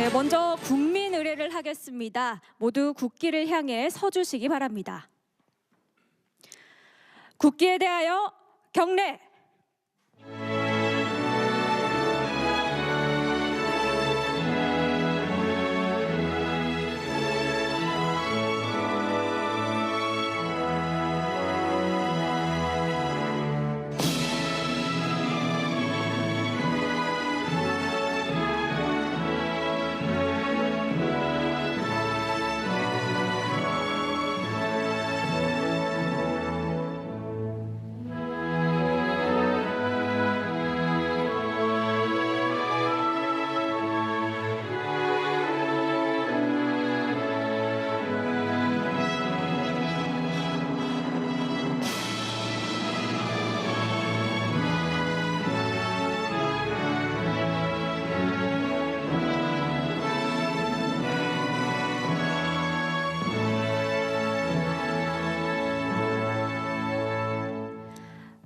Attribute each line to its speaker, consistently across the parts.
Speaker 1: 네, 먼저 국민 의례를 하겠습니다. 모두 국기를 향해 서주시기 바랍니다. 국기에 대하여 경례.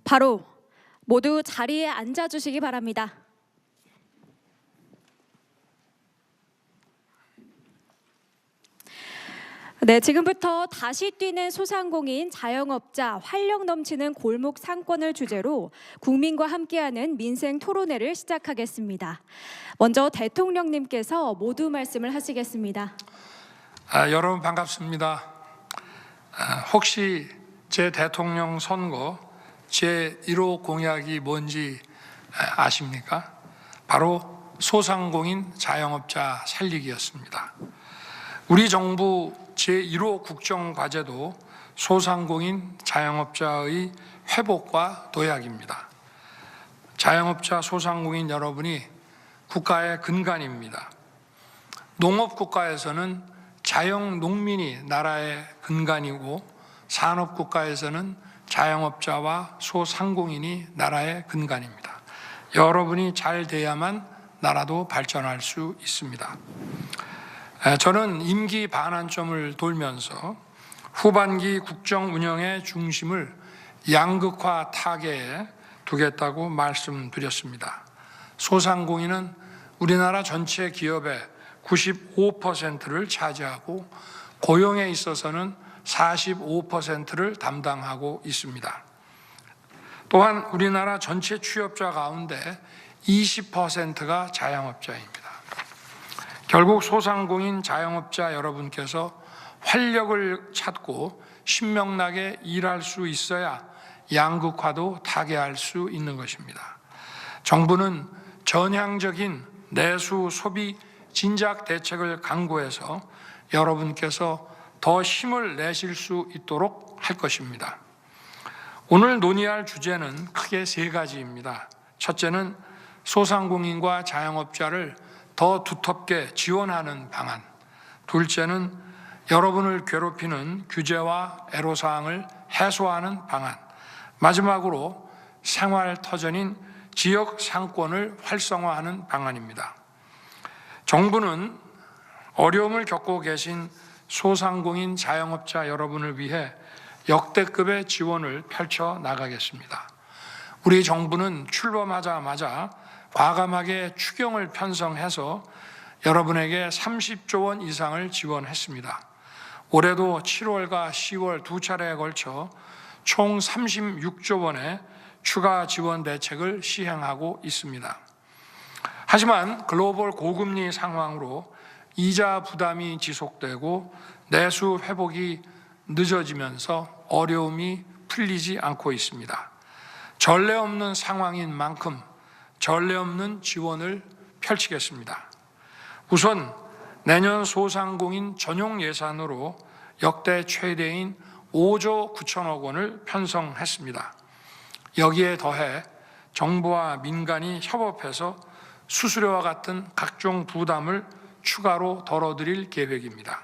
Speaker 1: 바로 모두 자리에 앉아주시기 바랍니다. 네, 지금부터 다시 뛰는 소상공인, 자영업자, 활력 넘치는 골목 상권을 주제로 국민과 함께하는 민생 토론회를 시작하겠습니다. 먼저 대통령님께서 모두 말씀을 하시겠습니다.
Speaker 2: 여러분 반갑습니다. 혹시 제 대통령 선거 제 1호 공약이 뭔지 아십니까? 바로 소상공인 자영업자 살리기였습니다. 우리 정부 제1호 국정과제도 소상공인 자영업자의 회복과 도약입니다. 자영업자 소상공인 여러분이 국가의 근간입니다. 농업국가에서는 자영농민이 나라의 근간이고 산업국가에서는 자영업자와 소상공인이 나라의 근간입니다. 여러분이 잘 돼야만 나라도 발전할 수 있습니다. 저는 임기 반환점을 돌면서 후반기 국정 운영의 중심을 양극화 타개에 두겠다고 말씀드렸습니다. 소상공인은 우리나라 전체 기업의 95%를 차지하고 고용에 있어서는 45%를 담당하고 있습니다. 또한 우리나라 전체 취업자 가운데 20%가 자영업자입니다. 결국 소상공인 자영업자 여러분께서 활력을 찾고 신명나게 일할 수 있어야 양극화도 타개할 수 있는 것입니다. 정부는 전향적인 내수 소비 진작 대책을 강구해서 여러분께서 더 힘을 내실 수 있도록 할 것입니다. 오늘 논의할 주제는 크게 세 가지입니다. 첫째는 소상공인과 자영업자를 더 두텁게 지원하는 방안. 둘째는 여러분을 괴롭히는 규제와 애로사항을 해소하는 방안. 마지막으로 생활터전인 지역 상권을 활성화하는 방안입니다. 정부는 어려움을 겪고 계신 소상공인 자영업자 여러분을 위해 역대급의 지원을 펼쳐 나가겠습니다. 우리 정부는 출범하자마자 과감하게 추경을 편성해서 여러분에게 30조 원 이상을 지원했습니다. 올해도 7월과 10월 두 차례에 걸쳐 총 36조 원의 추가 지원 대책을 시행하고 있습니다. 하지만 글로벌 고금리 상황으로 이자 부담이 지속되고 내수 회복이 늦어지면서 어려움이 풀리지 않고 있습니다. 전례 없는 상황인 만큼 전례 없는 지원을 펼치겠습니다. 우선 내년 소상공인 전용 예산으로 역대 최대인 5조 9천억 원을 편성했습니다. 여기에 더해 정부와 민간이 협업해서 수수료와 같은 각종 부담을 추가로 덜어드릴 계획입니다.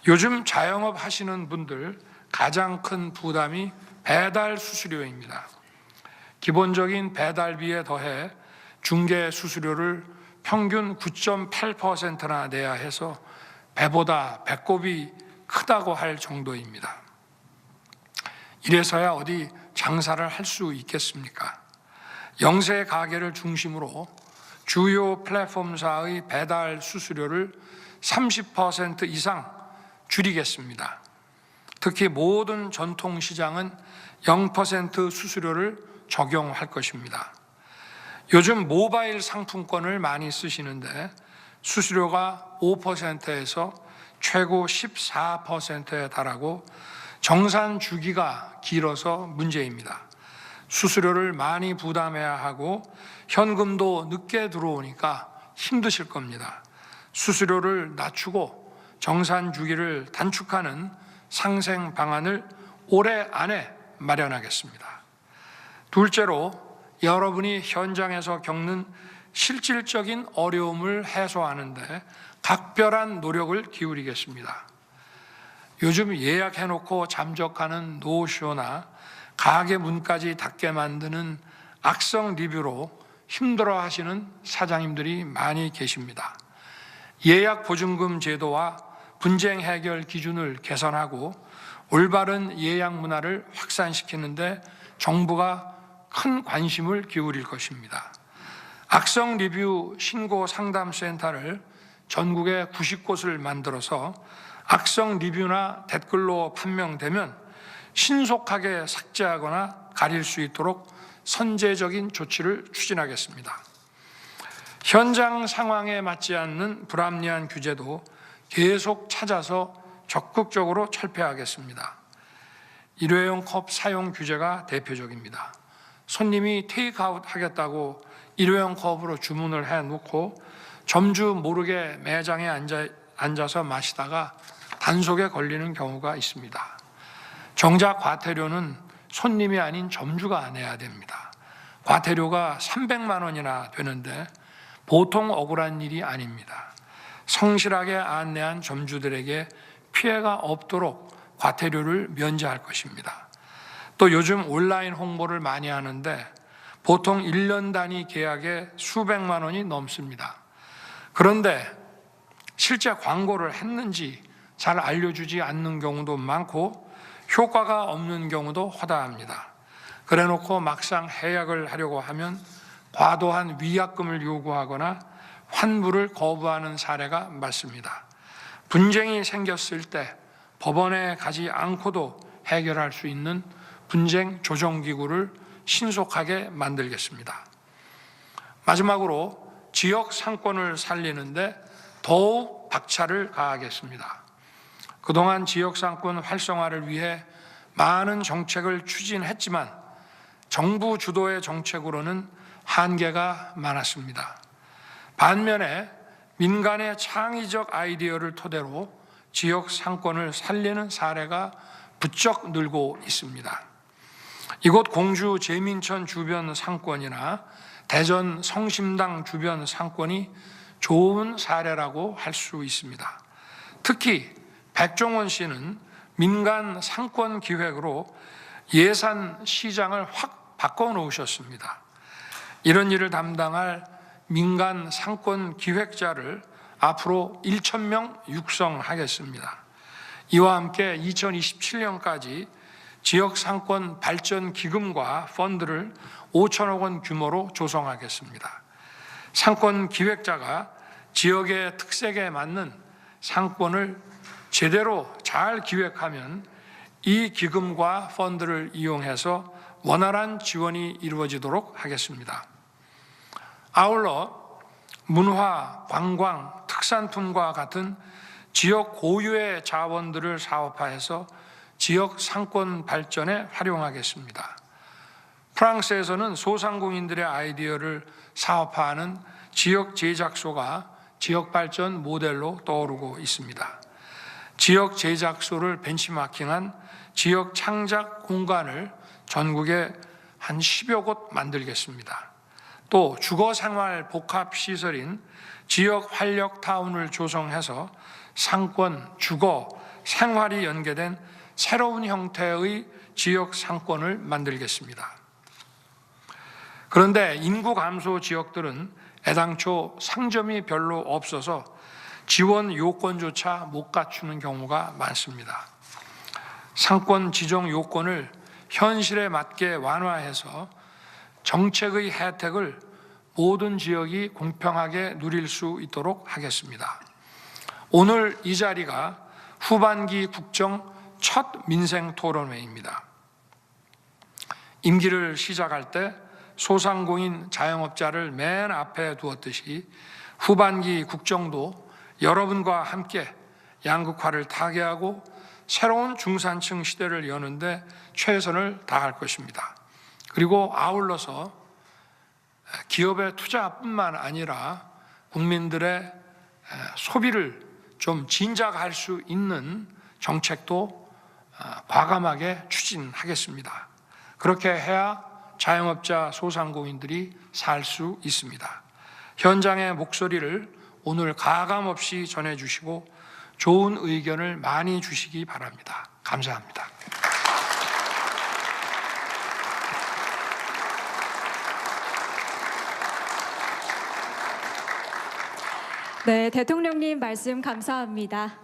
Speaker 2: 요즘 자영업 하시는 분들 가장 큰 부담이 배달 수수료입니다. 기본적인 배달비에 더해 중개 수수료를 평균 9.8%나 내야 해서 배보다 배꼽이 크다고 할 정도입니다. 이래서야 어디 장사를 할 수 있겠습니까? 영세 가게를 중심으로 주요 플랫폼사의 배달 수수료를 30% 이상 줄이겠습니다. 특히 모든 전통시장은 0% 수수료를 적용할 것입니다. 요즘 모바일 상품권을 많이 쓰시는데 수수료가 5%에서 최고 14%에 달하고 정산 주기가 길어서 문제입니다. 수수료를 많이 부담해야 하고 현금도 늦게 들어오니까 힘드실 겁니다. 수수료를 낮추고 정산 주기를 단축하는 상생 방안을 올해 안에 마련하겠습니다. 둘째로, 여러분이 현장에서 겪는 실질적인 어려움을 해소하는데 각별한 노력을 기울이겠습니다. 요즘 예약해놓고 잠적하는 노쇼나 가게 문까지 닫게 만드는 악성 리뷰로 힘들어하시는 사장님들이 많이 계십니다. 예약 보증금 제도와 분쟁 해결 기준을 개선하고 올바른 예약 문화를 확산시키는데 정부가 큰 관심을 기울일 것입니다. 악성 리뷰 신고 상담센터를 전국에 90곳을 만들어서 악성 리뷰나 댓글로 판명되면 신속하게 삭제하거나 가릴 수 있도록 선제적인 조치를 추진하겠습니다. 현장 상황에 맞지 않는 불합리한 규제도 계속 찾아서 적극적으로 철폐하겠습니다. 일회용 컵 사용 규제가 대표적입니다. 손님이 테이크아웃 하겠다고 일회용 컵으로 주문을 해놓고 점주 모르게 매장에 앉아서 마시다가 단속에 걸리는 경우가 있습니다. 정작 과태료는 손님이 아닌 점주가 내야 됩니다. 과태료가 300만 원이나 되는데 보통 억울한 일이 아닙니다. 성실하게 안내한 점주들에게 피해가 없도록 과태료를 면제할 것입니다. 또 요즘 온라인 홍보를 많이 하는데 보통 1년 단위 계약에 수백만 원이 넘습니다. 그런데 실제 광고를 했는지 잘 알려주지 않는 경우도 많고 효과가 없는 경우도 허다합니다. 그래놓고 막상 해약을 하려고 하면 과도한 위약금을 요구하거나 환불을 거부하는 사례가 많습니다. 분쟁이 생겼을 때 법원에 가지 않고도 해결할 수 있는 분쟁 조정기구를 신속하게 만들겠습니다. 마지막으로 지역 상권을 살리는데 더욱 박차를 가하겠습니다. 그동안 지역 상권 활성화를 위해 많은 정책을 추진했지만 정부 주도의 정책으로는 한계가 많았습니다. 반면에 민간의 창의적 아이디어를 토대로 지역 상권을 살리는 사례가 부쩍 늘고 있습니다. 이곳 공주 제민천 주변 상권이나 대전 성심당 주변 상권이 좋은 사례라고 할 수 있습니다. 특히 백종원 씨는 민간 상권 기획으로 예산 시장을 확 바꿔놓으셨습니다. 이런 일을 담당할 민간 상권 기획자를 앞으로 1,000명 육성하겠습니다. 이와 함께 2027년까지 지역 상권 발전 기금과 펀드를 5천억 원 규모로 조성하겠습니다. 상권 기획자가 지역의 특색에 맞는 상권을 제대로 잘 기획하면 이 기금과 펀드를 이용해서 원활한 지원이 이루어지도록 하겠습니다. 아울러 문화, 관광, 특산품과 같은 지역 고유의 자원들을 사업화해서 지역 상권 발전에 활용하겠습니다. 프랑스에서는 소상공인들의 아이디어를 사업화하는 지역 제작소가 지역 발전 모델로 떠오르고 있습니다. 지역 제작소를 벤치마킹한 지역 창작 공간을 전국에 한 10여 곳 만들겠습니다. 또 주거생활 복합시설인 지역 활력타운을 조성해서 상권, 주거, 생활이 연계된 새로운 형태의 지역 상권을 만들겠습니다. 그런데 인구 감소 지역들은 애당초 상점이 별로 없어서 지원 요건조차 못 갖추는 경우가 많습니다. 상권 지정 요건을 현실에 맞게 완화해서 정책의 혜택을 모든 지역이 공평하게 누릴 수 있도록 하겠습니다. 오늘 이 자리가 후반기 국정 첫 민생 토론회입니다. 임기를 시작할 때 소상공인 자영업자를 맨 앞에 두었듯이 후반기 국정도 여러분과 함께 양극화를 타개하고 새로운 중산층 시대를 여는데 최선을 다할 것입니다. 그리고 아울러서 기업의 투자뿐만 아니라 국민들의 소비를 좀 진작할 수 있는 정책도 과감하게 추진하겠습니다. 그렇게 해야 자영업자 소상공인들이 살 수 있습니다. 현장의 목소리를 오늘 가감없이 전해주시고 좋은 의견을 많이 주시기 바랍니다. 감사합니다.
Speaker 1: 네, 대통령님 말씀 감사합니다.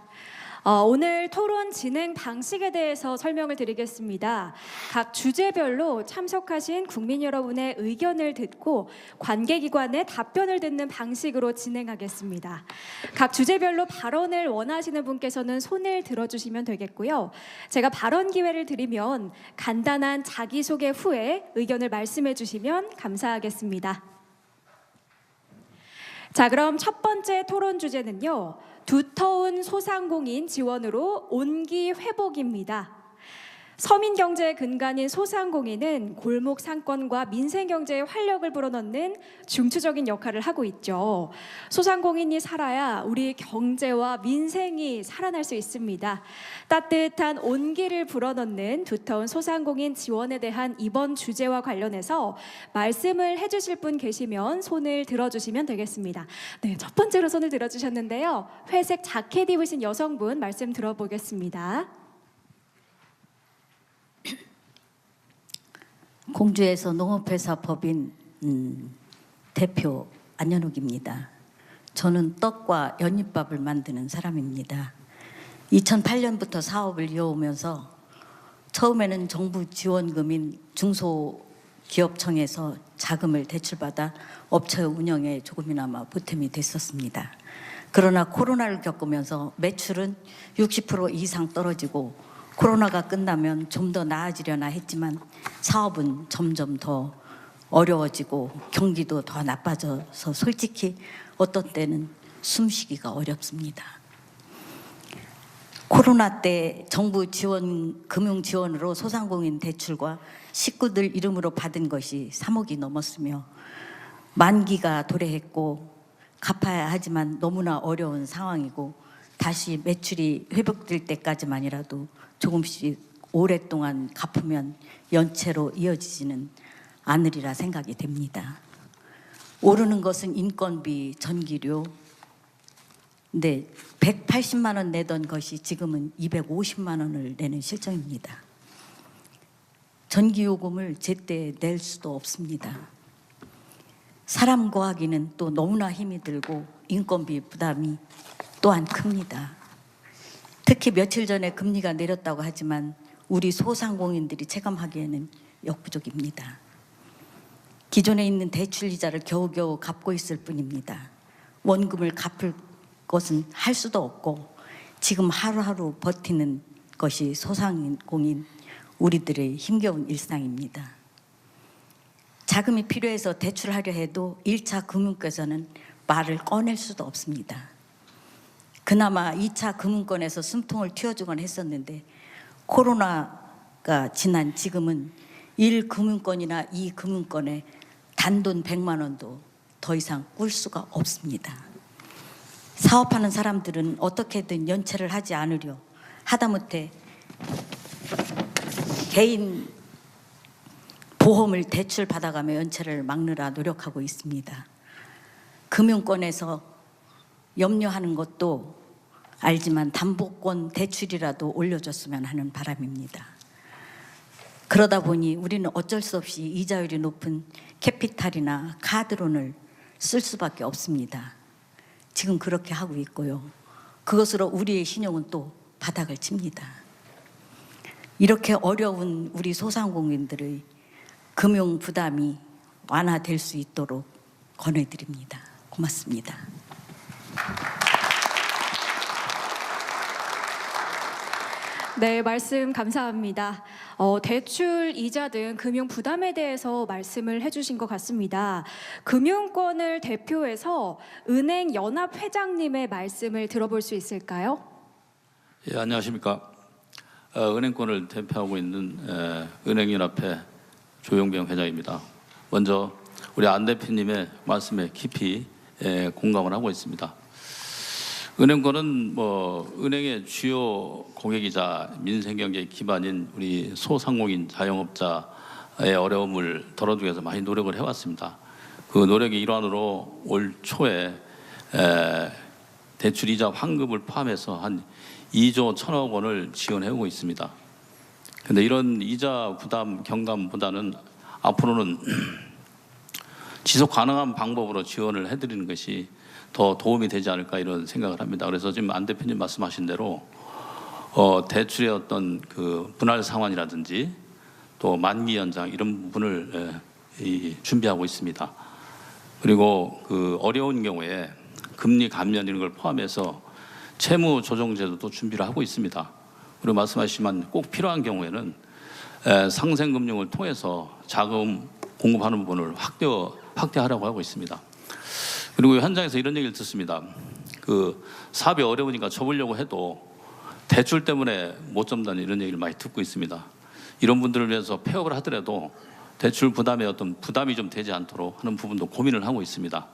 Speaker 1: 오늘 토론 진행 방식에 대해서 설명을 드리겠습니다. 각 주제별로 참석하신 국민 여러분의 의견을 듣고 관계기관의 답변을 듣는 방식으로 진행하겠습니다. 각 주제별로 발언을 원하시는 분께서는 손을 들어주시면 되겠고요. 제가 발언 기회를 드리면 간단한 자기소개 후에 의견을 말씀해 주시면 감사하겠습니다. 자, 그럼 첫 번째 토론 주제는요. 두터운 소상공인 지원으로 온기 회복입니다. 서민 경제의 근간인 소상공인은 골목 상권과 민생 경제에 활력을 불어넣는 중추적인 역할을 하고 있죠. 소상공인이 살아야 우리 경제와 민생이 살아날 수 있습니다. 따뜻한 온기를 불어넣는 두터운 소상공인 지원에 대한 이번 주제와 관련해서 말씀을 해주실 분 계시면 손을 들어주시면 되겠습니다. 네, 첫 번째로 손을 들어주셨는데요. 회색 자켓 입으신 여성분 말씀 들어보겠습니다.
Speaker 3: 공주에서 농업회사 법인 대표 안연욱입니다. 저는 떡과 연잎밥을 만드는 사람입니다. 2008년부터 사업을 이어오면서 처음에는 정부 지원금인 중소기업청에서 자금을 대출받아 업체 운영에 조금이나마 보탬이 됐었습니다. 그러나 코로나를 겪으면서 매출은 60% 이상 떨어지고 코로나가 끝나면 좀 더 나아지려나 했지만 사업은 점점 더 어려워지고 경기도 더 나빠져서 솔직히 어떤 때는 숨쉬기가 어렵습니다. 코로나 때 정부 지원, 금융 지원으로 소상공인 대출과 식구들 이름으로 받은 것이 3억이 넘었으며 만기가 도래했고 갚아야 하지만 너무나 어려운 상황이고 다시 매출이 회복될 때까지만이라도 조금씩 오랫동안 갚으면 연체로 이어지지는 않으리라 생각이 됩니다. 오르는 것은 인건비, 전기료. 네, 180만 원 내던 것이 지금은 250만 원을 내는 실정입니다. 전기요금을 제때 낼 수도 없습니다. 사람 구하기는 또 너무나 힘이 들고 인건비 부담이 또한 큽니다. 특히 며칠 전에 금리가 내렸다고 하지만 우리 소상공인들이 체감하기에는 역부족입니다. 기존에 있는 대출 이자를 겨우겨우 갚고 있을 뿐입니다. 원금을 갚을 것은 할 수도 없고 지금 하루하루 버티는 것이 소상공인 우리들의 힘겨운 일상입니다. 자금이 필요해서 대출하려 해도 1차 금융권에서는 말을 꺼낼 수도 없습니다. 그나마 2차 금융권에서 숨통을 틔워주곤 했었는데 코로나가 지난 지금은 1금융권이나 2금융권에 단돈 100만 원도 더 이상 꿀 수가 없습니다. 사업하는 사람들은 어떻게든 연체를 하지 않으려 하다못해 개인 보험을 대출 받아가며 연체를 막느라 노력하고 있습니다. 금융권에서 염려하는 것도 알지만 담보권 대출이라도 올려줬으면 하는 바람입니다. 그러다 보니 우리는 어쩔 수 없이 이자율이 높은 캐피탈이나 카드론을 쓸 수밖에 없습니다. 지금 그렇게 하고 있고요. 그것으로 우리의 신용은 또 바닥을 칩니다. 이렇게 어려운 우리 소상공인들의 금융 부담이 완화될 수 있도록 권해드립니다. 고맙습니다.
Speaker 1: 네, 말씀 감사합니다. 대출, 이자 등 금융 부담에 대해서 말씀을 해주신 것 같습니다. 금융권을 대표해서 은행 연합 회장님의 말씀을 들어볼 수 있을까요?
Speaker 4: 예, 안녕하십니까. 은행권을 대표하고 있는 은행연합회 조용병 회장입니다. 먼저 우리 안 대표님의 말씀에 깊이 공감을 하고 있습니다. 은행권은 은행의 주요 고객이자 민생경제 기반인 우리 소상공인 자영업자의 어려움을 덜어주기 위해서 많이 노력을 해왔습니다. 그 노력의 일환으로 올 초에 대출이자 환급을 포함해서 한 2조 1천억 원을 지원해오고 있습니다. 그런데 이런 이자 부담 경감보다는 앞으로는 지속 가능한 방법으로 지원을 해드리는 것이 더 도움이 되지 않을까 이런 생각을 합니다. 그래서 지금 안 대표님 말씀하신 대로 대출의 어떤 그 분할 상환이라든지 또 만기 연장 이런 부분을 준비하고 있습니다. 그리고 그 어려운 경우에 금리 감면 이런 걸 포함해서 채무 조정 제도도 준비를 하고 있습니다. 그리고 말씀하시지만 꼭 필요한 경우에는 상생금융을 통해서 자금 공급하는 부분을 확대하려고 하고 있습니다. 그리고 현장에서 이런 얘기를 듣습니다. 그 사업이 어려우니까 접으려고 해도 대출 때문에 못 접는다는 이런 얘기를 많이 듣고 있습니다. 이런 분들을 위해서 폐업을 하더라도 대출 부담에 어떤 부담이 좀 되지 않도록 하는 부분도 고민을 하고 있습니다.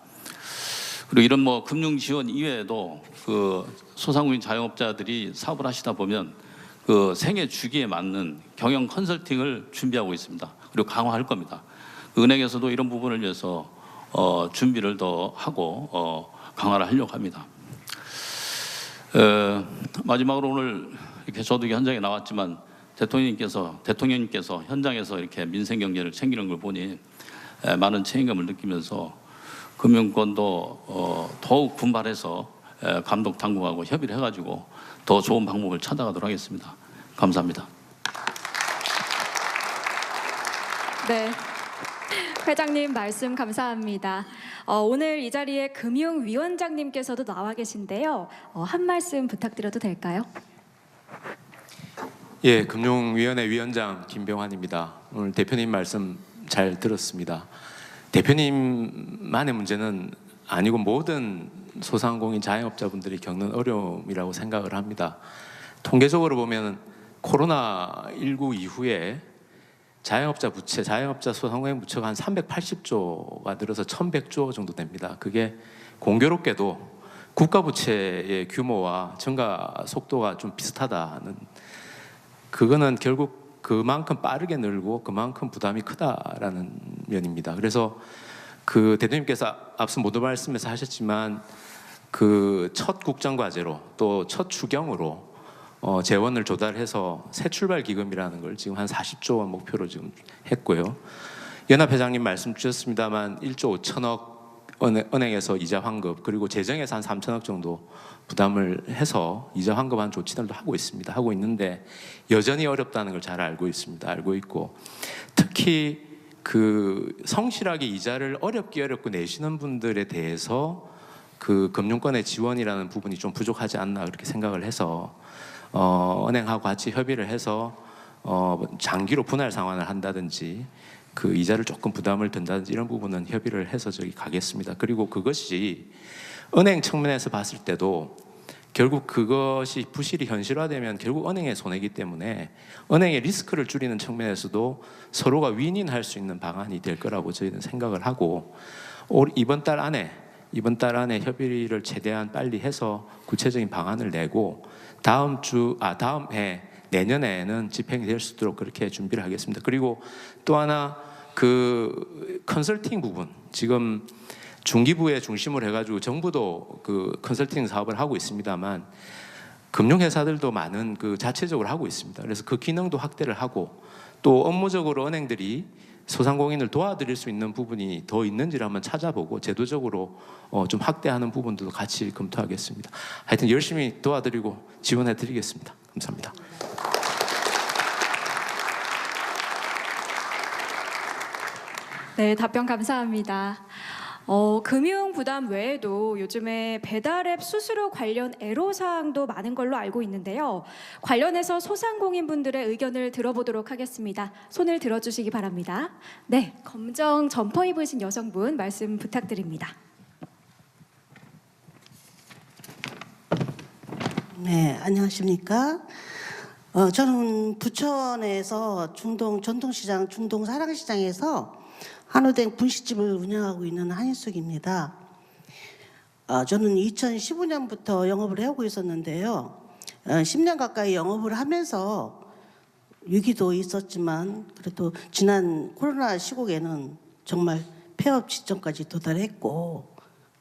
Speaker 4: 그리고 이런 금융 지원 이외에도 그 소상공인 자영업자들이 사업을 하시다 보면 그 생애 주기에 맞는 경영 컨설팅을 준비하고 있습니다. 그리고 강화할 겁니다. 그 은행에서도 이런 부분을 위해서 준비를 더 하고 강화를 하려고 합니다. 마지막으로 오늘 이렇게 저도 현장에 나왔지만 대통령님께서 현장에서 이렇게 민생 경제를 챙기는 걸 보니 많은 책임감을 느끼면서 금융권도 더욱 분발해서 감독 당국하고 협의를 해가지고 더 좋은 방법을 찾아가도록 하겠습니다. 감사합니다.
Speaker 1: 네. 회장님 말씀 감사합니다. 오늘 이 자리에 금융위원장님께서도 나와 계신데요. 한 말씀 부탁드려도 될까요?
Speaker 5: 예, 금융위원회 위원장 김병환입니다. 오늘 대표님 말씀 잘 들었습니다. 대표님만의 문제는 아니고 모든 소상공인 자영업자분들이 겪는 어려움이라고 생각을 합니다. 통계적으로 보면 코로나19 이후에 자영업자 부채, 자영업자 소상공인 부채가 한 380조가 늘어서 1100조 정도 됩니다. 그게 공교롭게도 국가 부채의 규모와 증가 속도가 좀 비슷하다는, 그거는 결국 그만큼 빠르게 늘고 그만큼 부담이 크다라는 면입니다. 그래서 그 대통령께서 앞서 모두 말씀에서 하셨지만 그 첫 국정과제로 또 첫 추경으로 재원을 조달해서 새 출발 기금이라는 걸 지금 한 40조 원 목표로 지금 했고요. 연합회장님 말씀 주셨습니다만 1조 5천억 은행에서 이자 환급, 그리고 재정에서 한 3천억 정도 부담을 해서 이자 환급한 조치들도 하고 있습니다. 하고 있는데 여전히 어렵다는 걸 잘 알고 있습니다. 알고 있고 특히 그 성실하게 이자를 어렵고 내시는 분들에 대해서 그 금융권의 지원이라는 부분이 좀 부족하지 않나 그렇게 생각을 해서 은행하고 같이 협의를 해서 장기로 분할 상환을 한다든지 그 이자를 조금 부담을 든다든지 이런 부분은 협의를 해서 저기 가겠습니다. 그리고 그것이 은행 측면에서 봤을 때도 결국 그것이 부실이 현실화되면 결국 은행의 손해이기 때문에 은행의 리스크를 줄이는 측면에서도 서로가 윈윈할 수 있는 방안이 될 거라고 저희는 생각을 하고 이번 달 안에 협의를 최대한 빨리 해서 구체적인 방안을 내고 다음 해 내년에는 집행이 될 수 있도록 그렇게 준비를 하겠습니다. 그리고 또 하나 그 컨설팅 부분, 지금 중기부에 중심으로 해가지고 정부도 그 컨설팅 사업을 하고 있습니다만 금융회사들도 많은 그 자체적으로 하고 있습니다. 그래서 그 기능도 확대를 하고 또 업무적으로 은행들이 소상공인을 도와드릴 수 있는 부분이 더 있는지를 한번 찾아보고 제도적으로 좀 확대하는 부분도 같이 검토하겠습니다. 하여튼 열심히 도와드리고 지원해드리겠습니다. 감사합니다.
Speaker 1: 네, 답변 감사합니다. 금융 부담 외에도 요즘에 배달앱 수수료 관련 애로사항도 많은 걸로 알고 있는데요. 관련해서 소상공인분들의 의견을 들어보도록 하겠습니다. 손을 들어주시기 바랍니다. 네, 검정 점퍼 입으신 여성분 말씀 부탁드립니다.
Speaker 6: 네, 안녕하십니까? 저는 부천에서 중동 전통시장, 중동 사랑시장에서 한우된 분식집을 운영하고 있는 한인숙입니다. 저는 2015년부터 영업을 해오고 있었는데요. 10년 가까이 영업을 하면서 위기도 있었지만 그래도 지난 코로나 시국에는 정말 폐업 지점까지 도달했고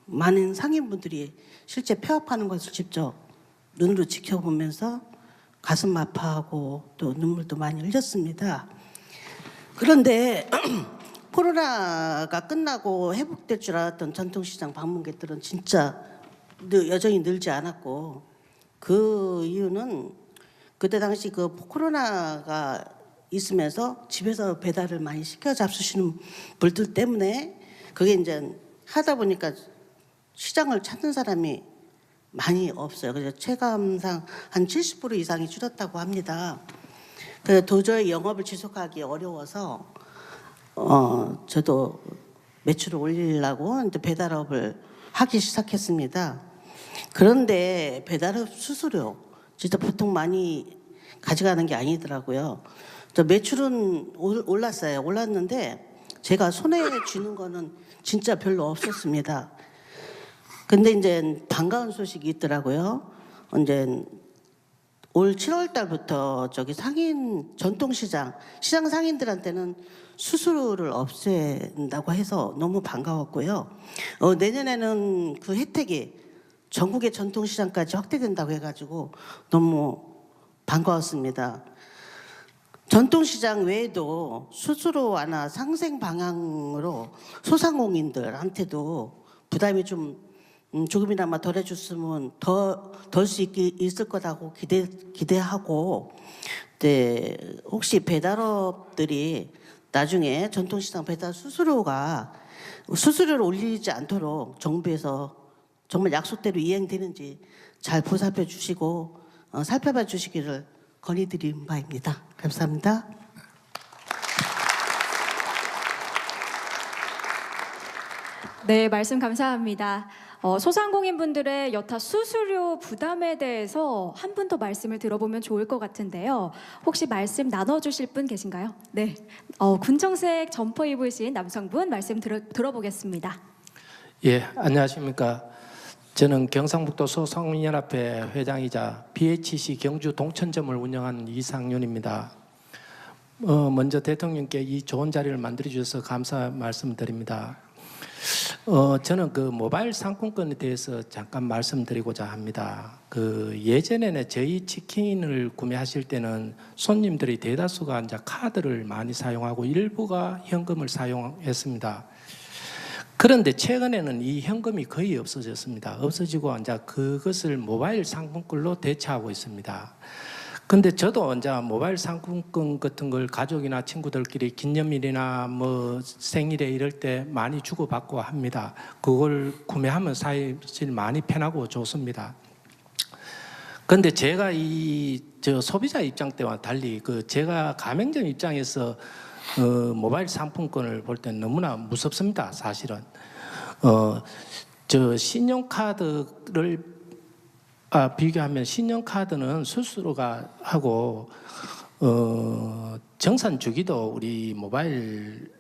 Speaker 6: 많은 상인분들이 실제 폐업하는 것을 직접 눈으로 지켜보면서 가슴 아파하고 또 눈물도 많이 흘렸습니다. 그런데 코로나가 끝나고 회복될 줄 알았던 전통시장 방문객들은 진짜 여전히 늘지 않았고, 그 이유는 그때 당시 그 코로나가 있으면서 집에서 배달을 많이 시켜 잡수시는 분들 때문에 그게 이제 하다 보니까 시장을 찾는 사람이 많이 없어요. 그래서 체감상 한 70% 이상이 줄었다고 합니다. 그래서 도저히 영업을 지속하기 어려워서 저도 매출을 올리려고 이제 배달업을 하기 시작했습니다. 그런데 배달업 수수료 진짜 보통 많이 가져가는 게 아니더라고요. 저 매출은 올랐어요. 올랐는데 제가 손에 쥐는 거는 진짜 별로 없었습니다. 근데 이제 반가운 소식이 있더라고요. 이제 올 7월 달부터 저기 상인 전통시장 시장 상인들한테는 수수료를 없앤다고 해서 너무 반가웠고요. 내년에는 그 혜택이 전국의 전통시장까지 확대된다고 해가지고 너무 반가웠습니다. 전통시장 외에도 수수료 완화 상생 방향으로 소상공인들한테도 부담이 조금이나마 덜해줬으면 덜 수 있을 거라고 기대하고, 네, 혹시 배달업들이 나중에 전통시장 배달 수수료를 올리지 않도록 정부에서 정말 약속대로 이행되는지 잘 보살펴 주시고 살펴봐 주시기를 건의드린 바입니다. 감사합니다.
Speaker 1: 네, 말씀 감사합니다. 소상공인분들의 여타 수수료 부담에 대해서 한 분 더 말씀을 들어보면 좋을 것 같은데요. 혹시 말씀 나눠주실 분 계신가요? 네, 군청색 점퍼 입으신 남성분 말씀 들어보겠습니다.
Speaker 7: 예, 안녕하십니까. 저는 경상북도 소상공인연합회 회장이자 BHC 경주 동천점을 운영하는 이상윤입니다. 먼저 대통령께 이 좋은 자리를 만들어 주셔서 감사 말씀드립니다. 저는 그 모바일 상품권에 대해서 잠깐 말씀드리고자 합니다. 그 예전에는 저희 치킨을 구매하실 때는 손님들이 대다수가 이제 카드를 많이 사용하고 일부가 현금을 사용했습니다. 그런데 최근에는 이 현금이 거의 없어졌습니다. 없어지고 이제 그것을 모바일 상품권로 대체하고 있습니다. 근데 저도 이제 모바일 상품권 같은 걸 가족이나 친구들끼리 기념일이나 뭐 생일에 이럴 때 많이 주고받고 합니다. 그걸 구매하면 사실 많이 편하고 좋습니다. 근데 제가 저 소비자 입장 때와 달리 제가 가맹점 입장에서 모바일 상품권을 볼 때 너무나 무섭습니다. 사실은 저 신용카드를 비교하면 신용카드는 수수료가 하고 정산 주기도 우리 모바일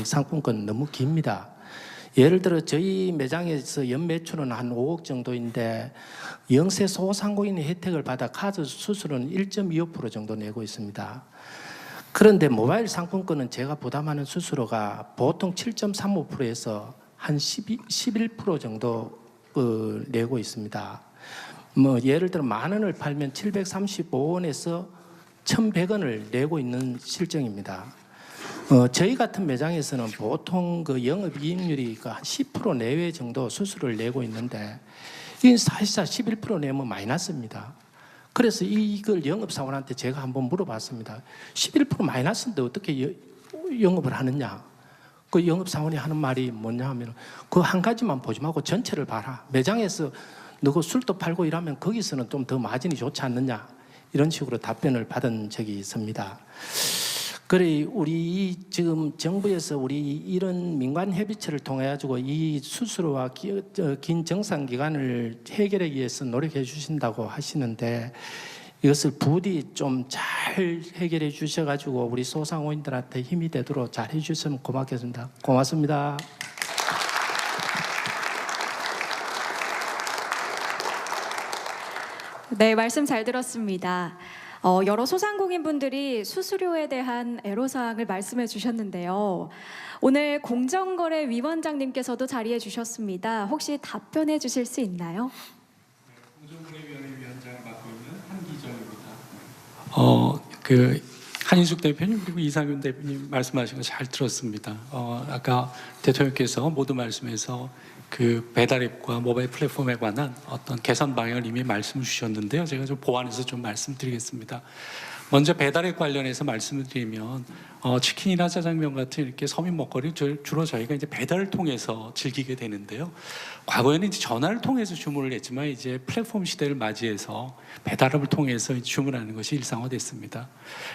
Speaker 7: 상품권 너무 깁니다. 예를 들어 저희 매장에서 연매출은 한 5억 정도인데 영세 소상공인의 혜택을 받아 카드 수수료는 1.25% 정도 내고 있습니다. 그런데 모바일 상품권은 제가 부담하는 수수료가 보통 7.35%에서 한 11% 정도 내고 있습니다. 뭐 예를 들어 10,000원을 팔면 735원에서 1,100원을 내고 있는 실정입니다. 저희 같은 매장에서는 보통 그 영업이익률이 한 10% 내외 정도 수수료를 내고 있는데 이게 사실상 11% 내면 마이너스입니다. 그래서 이걸 영업사원한테 제가 한번 물어봤습니다. 11% 마이너스인데 어떻게 영업을 하느냐? 그 영업사원이 하는 말이 뭐냐 하면 그 한 가지만 보지 말고 전체를 봐라. 매장에서 너가 술도 팔고 이러면 거기서는 좀 더 마진이 좋지 않느냐. 이런 식으로 답변을 받은 적이 있습니다. 그래 우리 지금 정부에서 우리 이런 민관 협의체를 통해 가지고 이 수수료와 긴 정상 기간을 해결하기 위해서 노력해 주신다고 하시는데 이것을 부디 좀 잘 해결해 주셔 가지고 우리 소상공인들한테 힘이 되도록 잘 해 주셨으면 고맙겠습니다. 고맙습니다.
Speaker 1: 네, 말씀 잘 들었습니다. 여러 소상공인분들이 수수료에 대한 애로사항을 말씀해 주셨는데요. 오늘 공정거래위원장님께서도 자리해 주셨습니다. 혹시 답변해 주실 수 있나요?
Speaker 8: 공정거래위원회 위원장 맡고 있는 한기정입니다. 한인숙 대표님 그리고 이상윤 대표님 말씀하신 거 잘 들었습니다. 아까 대통령께서 모두 말씀해서 그 배달앱과 모바일 플랫폼에 관한 어떤 개선 방향을 이미 말씀 주셨는데요. 제가 좀 보완해서 좀 말씀드리겠습니다. 먼저 배달앱 관련해서 말씀을 드리면 치킨이나 짜장면 같은 이렇게 서민 먹거리를 주로 저희가 이제 배달을 통해서 즐기게 되는데요. 과거에는 이제 전화를 통해서 주문을 했지만 이제 플랫폼 시대를 맞이해서 배달앱을 통해서 주문하는 것이 일상화됐습니다.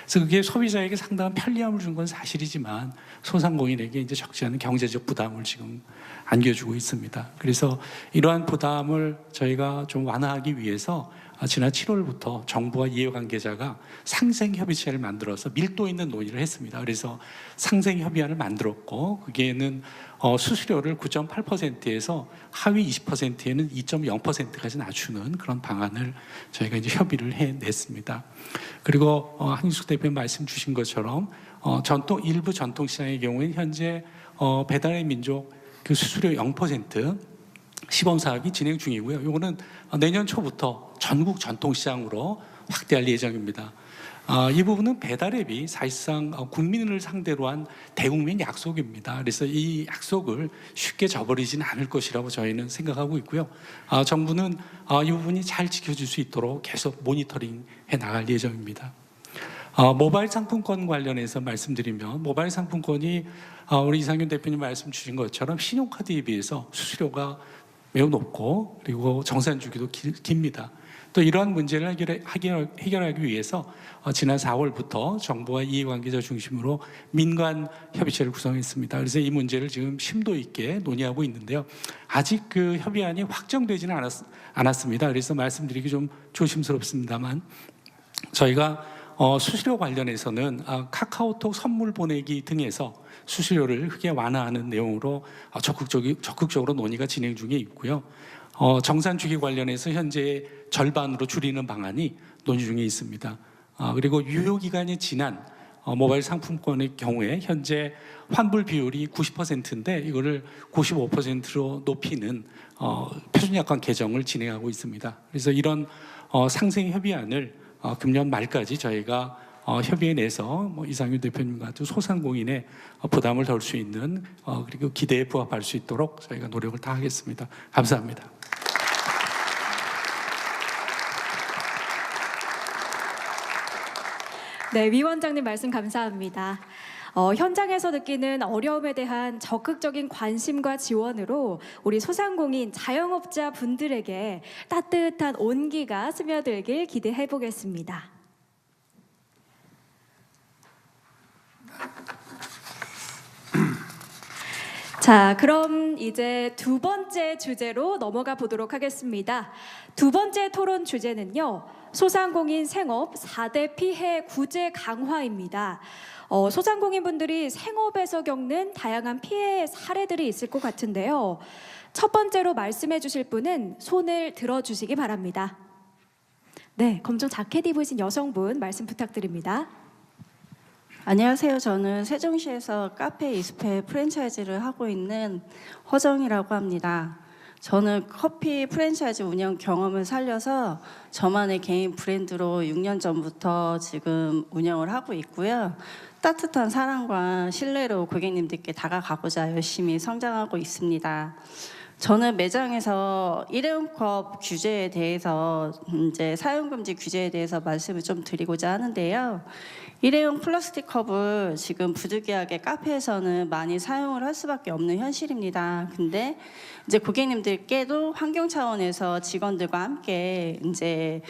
Speaker 8: 그래서 그게 소비자에게 상당한 편리함을 준 건 사실이지만 소상공인에게 이제 적지 않은 경제적 부담을 지금 안겨주고 있습니다. 그래서 이러한 부담을 저희가 좀 완화하기 위해서 지난 7월부터 정부와 이해관계자가 상생협의체를 만들어서 밀도 있는 논의를 했습니다. 그래서 상생협의안을 만들었고 거기에는 수수료를 9.8%에서 하위 20%에는 2.0%까지 낮추는 그런 방안을 저희가 이제 협의를 해냈습니다. 그리고 한인숙 대표님 말씀 주신 것처럼 일부 전통시장의 경우에는 현재 배달의 민족 그 수수료 0% 시범 사업이 진행 중이고요. 이거는 내년 초부터 전국 전통시장으로 확대할 예정입니다. 이 부분은 배달앱이 사실상 국민을 상대로 한 대국민 약속입니다. 그래서 이 약속을 쉽게 저버리지는 않을 것이라고 저희는 생각하고 있고요. 정부는 이 부분이 잘 지켜질 수 있도록 계속 모니터링해 나갈 예정입니다. 모바일 상품권 관련해서 말씀드리면 모바일 상품권이 우리 이상윤 대표님 말씀 주신 것처럼 신용카드에 비해서 수수료가 매우 높고 그리고 정산 주기도 깁니다. 또 이러한 문제를 해결하기 위해서 지난 4월부터 정부와 이해관계자 중심으로 민관 협의체를 구성했습니다. 그래서 이 문제를 지금 심도 있게 논의하고 있는데요. 아직 그 협의안이 확정되지는 않았습니다. 그래서 말씀드리기 좀 조심스럽습니다만 저희가 수수료 관련해서는 카카오톡 선물 보내기 등에서 수수료를 크게 완화하는 내용으로 적극적으로 논의가 진행 중에 있고요. 정산 주기 관련해서 현재 절반으로 줄이는 방안이 논의 중에 있습니다. 그리고 유효 기간이 지난 모바일 상품권의 경우에 현재 환불 비율이 90%인데 이거를 95%로 높이는 표준약관 개정을 진행하고 있습니다. 그래서 이런 상생 협의안을 금년 말까지 저희가 협의해내서 이상윤 대표님 같은 소상공인의 부담을 덜 수 있는 그리고 기대에 부합할 수 있도록 저희가 노력을 다하겠습니다. 감사합니다.
Speaker 1: 네, 위원장님 말씀 감사합니다. 현장에서 느끼는 어려움에 대한 적극적인 관심과 지원으로 우리 소상공인 자영업자 분들에게 따뜻한 온기가 스며들길 기대해 보겠습니다. 자, 그럼 이제 두 번째 주제로 넘어가 보도록 하겠습니다. 두 번째 토론 주제는요, 소상공인 생업 4대 피해 구제 강화입니다. 소상공인분들이 생업에서 겪는 다양한 피해 사례들이 있을 것 같은데요. 첫 번째로 말씀해 주실 분은 손을 들어주시기 바랍니다. 네, 검정 자켓 입으신 여성분 말씀 부탁드립니다.
Speaker 9: 안녕하세요. 저는 세종시에서 카페 이스페 프랜차이즈를 하고 있는 허정이라고 합니다. 저는 커피 프랜차이즈 운영 경험을 살려서 저만의 개인 브랜드로 6년 전부터 지금 운영을 하고 있고요. 따뜻한 사랑과 신뢰로 고객님들께 다가가고자 열심히 성장하고 있습니다. 저는 매장에서 일회용컵 규제에 대해서 이제 사용금지 규제에 대해서 말씀을 좀 드리고자 하는데요. 일회용 플라스틱 컵을 지금 부득이하게 카페에서는 많이 사용을 할 수밖에 없는 현실입니다. 근데 이제 고객님들께도 환경 차원에서 직원들과 함께 이제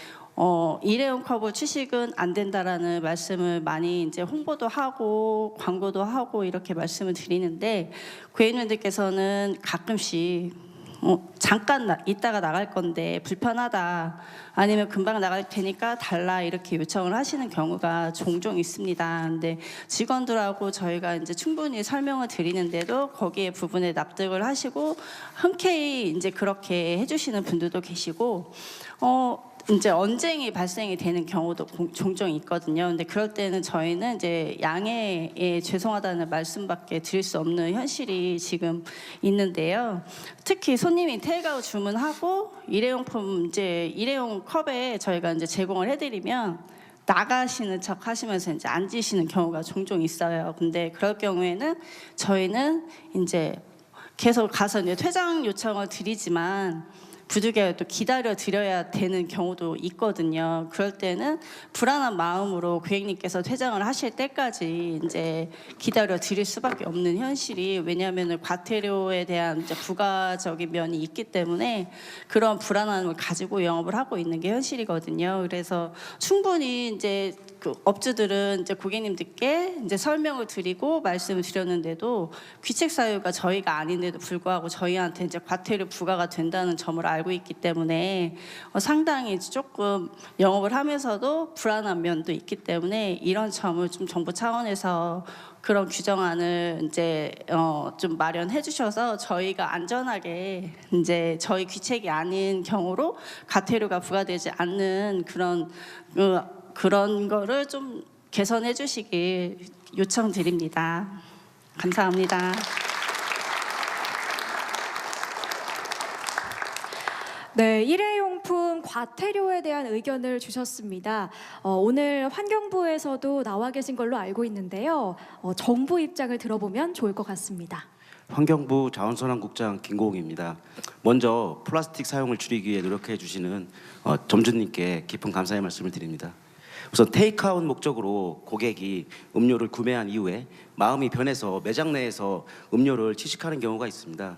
Speaker 9: 일회용 컵을 취식은 안 된다라는 말씀을 많이 이제 홍보도 하고 광고도 하고 이렇게 말씀을 드리는데 고객님들께서는 가끔씩 잠깐 이따가 나갈 건데 불편하다 아니면 금방 나갈 테니까 달라 이렇게 요청을 하시는 경우가 종종 있습니다. 근데 직원들하고 저희가 이제 충분히 설명을 드리는데도 거기에 부분에 납득을 하시고 흔쾌히 이제 그렇게 해주시는 분들도 계시고 이제 언쟁이 발생이 되는 경우도 종종 있거든요. 근데 그럴 때는 저희는 이제 양해에 죄송하다는 말씀밖에 드릴 수 없는 현실이 지금 있는데요. 특히 손님이 테이크아웃 주문하고 일회용 컵에 저희가 이제 제공을 해드리면 나가시는 척 하시면서 이제 앉으시는 경우가 종종 있어요. 근데 그럴 경우에는 저희는 이제 계속 가서 이제 퇴장 요청을 드리지만 부득이하게 또 기다려 드려야 되는 경우도 있거든요. 그럴 때는 불안한 마음으로 고객님께서 퇴장을 하실 때까지 이제 기다려 드릴 수밖에 없는 현실이 왜냐하면 과태료에 대한 이제 부가적인 면이 있기 때문에 그런 불안함을 가지고 영업을 하고 있는 게 현실이거든요. 그래서 충분히 이제 그 업주들은 이제 고객님들께 이제 설명을 드리고 말씀을 드렸는데도 귀책 사유가 저희가 아닌데도 불구하고 저희한테 이제 과태료 부과가 된다는 점을 알고 있기 때문에 상당히 조금 영업을 하면서도 불안한 면도 있기 때문에 이런 점을 좀 정부 차원에서 그런 규정안을 이제 좀 마련해 주셔서 저희가 안전하게 이제 저희 귀책이 아닌 경우로 과태료가 부과되지 않는 그런 거를 좀 개선해 주시길 요청드립니다. 감사합니다.
Speaker 1: 네, 일회용품 과태료에 대한 의견을 주셨습니다. 오늘 환경부에서도 나와 계신 걸로 알고 있는데요. 정부 입장을 들어보면 좋을 것 같습니다.
Speaker 10: 환경부 자원순환국장 김고웅입니다. 먼저 플라스틱 사용을 줄이기 위해 노력해 주시는 점주님께 깊은 감사의 말씀을 드립니다. 우선 테이크아웃 목적으로 고객이 음료를 구매한 이후에 마음이 변해서 매장 내에서 음료를 취식하는 경우가 있습니다.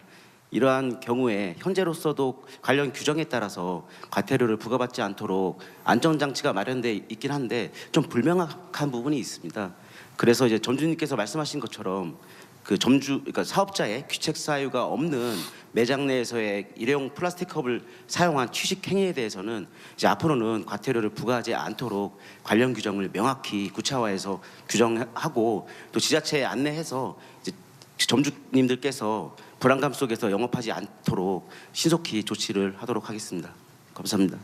Speaker 10: 이러한 경우에 현재로서도 관련 규정에 따라서 과태료를 부과받지 않도록 안전장치가 마련돼 있긴 한데 좀 불명확한 부분이 있습니다. 그래서 이제 점주님께서 말씀하신 것처럼 그러니까 사업자의 귀책 사유가 없는 매장 내에서의 일회용 플라스틱 컵을 사용한 취식 행위에 대해서는 이제 앞으로는 과태료를 부과하지 않도록 관련 규정을 명확히 구체화해서 규정하고 또 지자체에 안내해서 이제 점주님들께서 불안감 속에서 영업하지 않도록 신속히 조치를 하도록 하겠습니다. 감사합니다.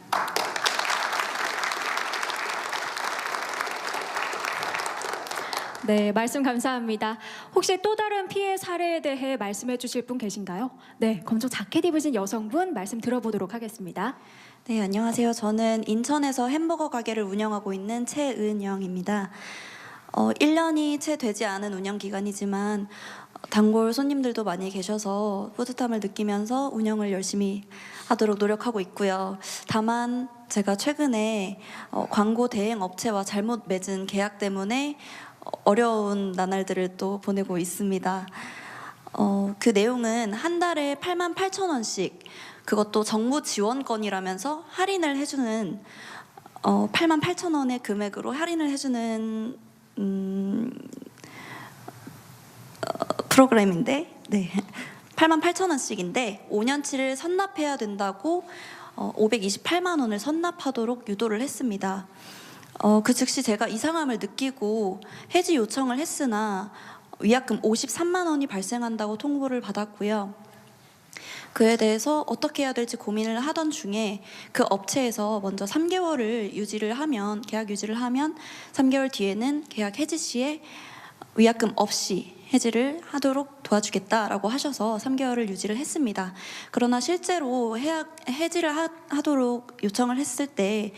Speaker 1: 네, 말씀 감사합니다. 혹시 또 다른 피해 사례에 대해 말씀해 주실 분 계신가요? 네, 검정 자켓 입으신 여성분 말씀 들어보도록 하겠습니다.
Speaker 11: 네, 안녕하세요. 저는 인천에서 햄버거 가게를 운영하고 있는 최은영입니다. 1년이 채 되지 않은 운영 기간이지만 단골 손님들도 많이 계셔서 뿌듯함을 느끼면서 운영을 열심히 하도록 노력하고 있고요. 다만 제가 최근에 광고 대행 업체와 잘못 맺은 계약 때문에 어려운 나날들을 또 보내고 있습니다. 그 내용은 한 달에 88,000원씩 그것도 정부 지원권이라면서 할인을 해주는 88,000원의 금액으로 할인을 해주는 프로그램인데 88,000원씩인데 5년치를 선납해야 된다고 528만 원을 선납하도록 유도를 했습니다. 그 즉시 제가 이상함을 느끼고 해지 요청을 했으나 위약금 53만 원이 발생한다고 통보를 받았고요. 그에 대해서 어떻게 해야 될지 고민을 하던 중에 그 업체에서 먼저 3개월을 계약 유지를 하면 3개월 뒤에는 계약 해지 시에 위약금 없이 해지를 하도록 도와주겠다라고 하셔서 3개월을 유지를 했습니다. 그러나 실제로 해지를 하도록 요청을 했을 때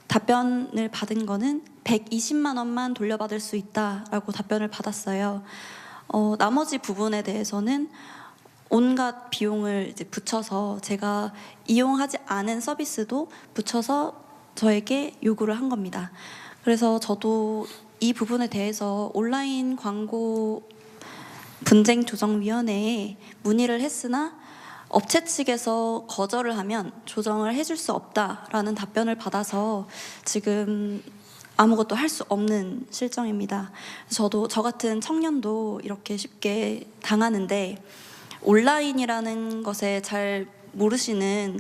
Speaker 11: 답변을 받은 거는 120만 원만 돌려받을 수 있다라고 답변을 받았어요. 나머지 부분에 대해서는 온갖 비용을 이제 붙여서 제가 이용하지 않은 서비스도 붙여서 저에게 요구를 한 겁니다. 그래서 저도 이 부분에 대해서 온라인 광고 분쟁 조정위원회에 문의를 했으나 업체 측에서 거절을 하면 조정을 해줄 수 없다라는 답변을 받아서 지금 아무것도 할 수 없는 실정입니다. 저 같은 청년도 이렇게 쉽게 당하는데 온라인이라는 것에 잘 모르시는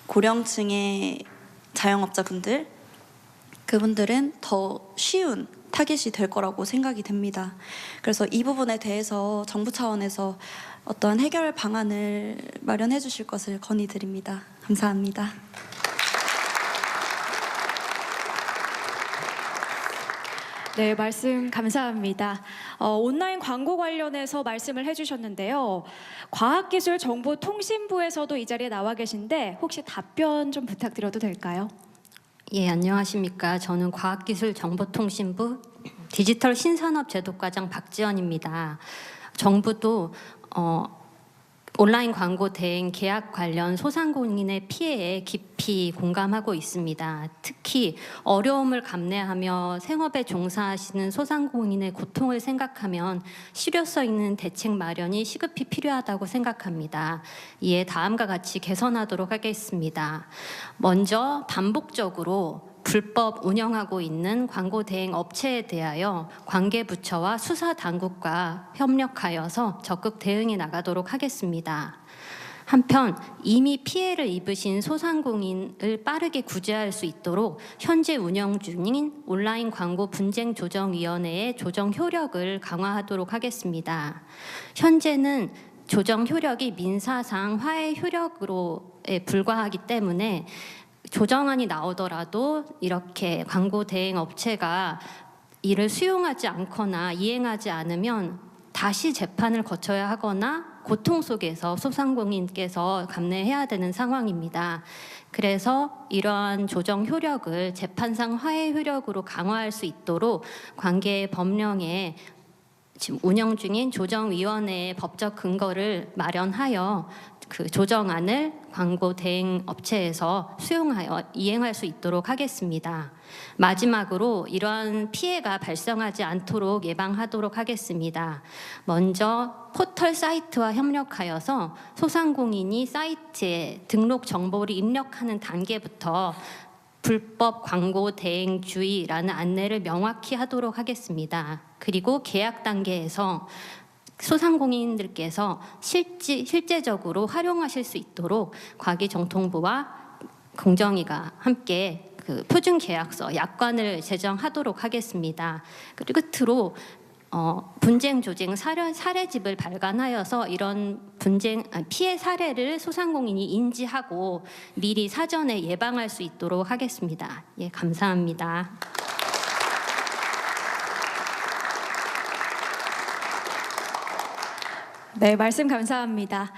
Speaker 11: 고령층의 자영업자분들, 그분들은 더 쉬운 타깃이 될 거라고 생각이 됩니다. 그래서 이 부분에 대해서 정부 차원에서 어떤 해결 방안을 마련해 주실 것을 건의드립니다. 감사합니다.
Speaker 1: 네, 말씀 감사합니다. 온라인 광고 관련해서 말씀을 해주셨는데요. 과학기술정보통신부에서도 이 자리에 나와 계신데 혹시 답변 좀 부탁드려도 될까요?
Speaker 12: 예, 안녕하십니까. 저는 과학기술정보통신부 디지털 신산업 제도과장 박지연입니다. 정부도 온라인 광고 대행 계약 관련 소상공인의 피해에 깊이 공감하고 있습니다. 특히 어려움을 감내하며 생업에 종사하시는 소상공인의 고통을 생각하면 실효성 있는 대책 마련이 시급히 필요하다고 생각합니다. 이에 다음과 같이 개선하도록 하겠습니다. 먼저 반복적으로 불법 운영하고 있는 광고 대행 업체에 대하여 관계부처와 수사당국과 협력하여서 적극 대응해 나가도록 하겠습니다. 한편 이미 피해를 입으신 소상공인을 빠르게 구제할 수 있도록 현재 운영 중인 온라인 광고 분쟁 조정위원회의 조정 효력을 강화하도록 하겠습니다. 현재는 조정 효력이 민사상 화해 효력으로에 불과하기 때문에 조정안이 나오더라도 이렇게 광고 대행 업체가 이를 수용하지 않거나 이행하지 않으면 다시 재판을 거쳐야 하거나 고통 속에서 소상공인께서 감내해야 되는 상황입니다. 그래서 이러한 조정 효력을 재판상 화해 효력으로 강화할 수 있도록 관계 법령에 지금 운영 중인 조정위원회의 법적 근거를 마련하여 그 조정안을 광고 대행 업체에서 수용하여 이행할 수 있도록 하겠습니다. 마지막으로 이러한 피해가 발생하지 않도록 예방하도록 하겠습니다. 먼저 포털 사이트와 협력하여서 소상공인이 사이트에 등록 정보를 입력하는 단계부터 불법 광고 대행 주의라는 안내를 명확히 하도록 하겠습니다. 그리고 계약 단계에서 소상공인들께서 실제적으로 활용하실 수 있도록 과기정통부와 공정위가 함께 그 표준계약서 약관을 제정하도록 하겠습니다. 그리고 끝으로 분쟁 조정 사례집을 발간하여서 이런 피해 사례를 소상공인이 인지하고 미리 사전에 예방할 수 있도록 하겠습니다. 예, 감사합니다.
Speaker 1: 네, 말씀 감사합니다.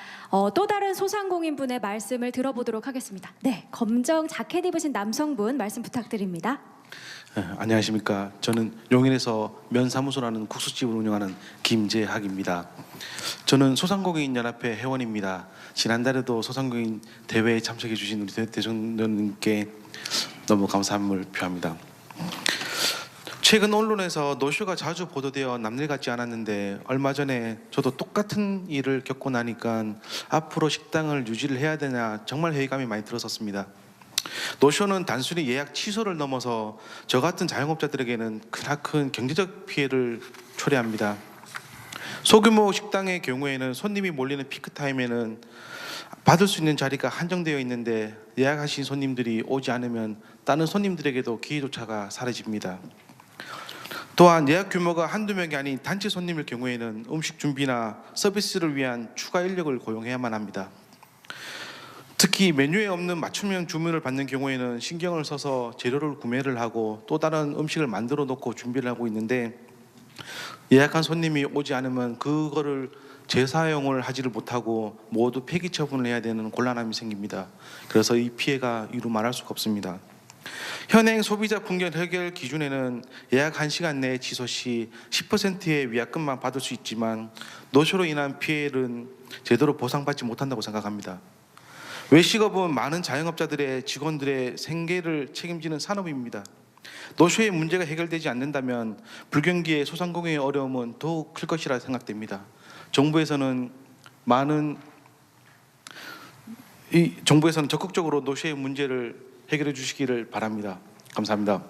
Speaker 1: 또 다른 소상공인분의 말씀을 들어보도록 하겠습니다. 네, 검정 자켓 입으신 남성분 말씀 부탁드립니다.
Speaker 13: 안녕하십니까. 저는 용인에서 면사무소라는 국수집을 운영하는 김재학입니다. 저는 소상공인연합회 회원입니다. 지난달에도 소상공인 대회에 참석해 주신 우리 대통령님께 너무 감사함을 표합니다. 최근 언론에서 노쇼가 자주 보도되어 남일 같지 않았는데 얼마 전에 저도 똑같은 일을 겪고 나니까 앞으로 식당을 유지를 해야 되나 정말 회의감이 많이 들었었습니다. 노쇼는 단순히 예약 취소를 넘어서 저 같은 자영업자들에게는 크나큰 경제적 피해를 초래합니다. 소규모 식당의 경우에는 손님이 몰리는 피크타임에는 받을 수 있는 자리가 한정되어 있는데 예약하신 손님들이 오지 않으면 다른 손님들에게도 기회조차가 사라집니다. 또한 예약 규모가 한두 명이 아닌 단체 손님일 경우에는 음식 준비나 서비스를 위한 추가 인력을 고용해야만 합니다. 특히 메뉴에 없는 맞춤형 주문을 받는 경우에는 신경을 써서 재료를 구매를 하고 또 다른 음식을 만들어 놓고 준비를 하고 있는데 예약한 손님이 오지 않으면 그거를 재사용을 하지를 못하고 모두 폐기 처분을 해야 되는 곤란함이 생깁니다. 그래서 이 피해가 이루 말할 수가 없습니다. 현행 소비자 분견 해결 기준에는 예약 1시간 내에 취소 시 10%의 위약금만 받을 수 있지만 노쇼로 인한 피해는 제대로 보상받지 못한다고 생각합니다. 외식업은 많은 자영업자들의 직원들의 생계를 책임지는 산업입니다. 노쇼의 문제가 해결되지 않는다면 불경기의 소상공인의 어려움은 더욱 클 것이라 생각됩니다. 정부에서는 적극적으로 노쇼의 문제를 해결해 주시기를 바랍니다. 감사합니다.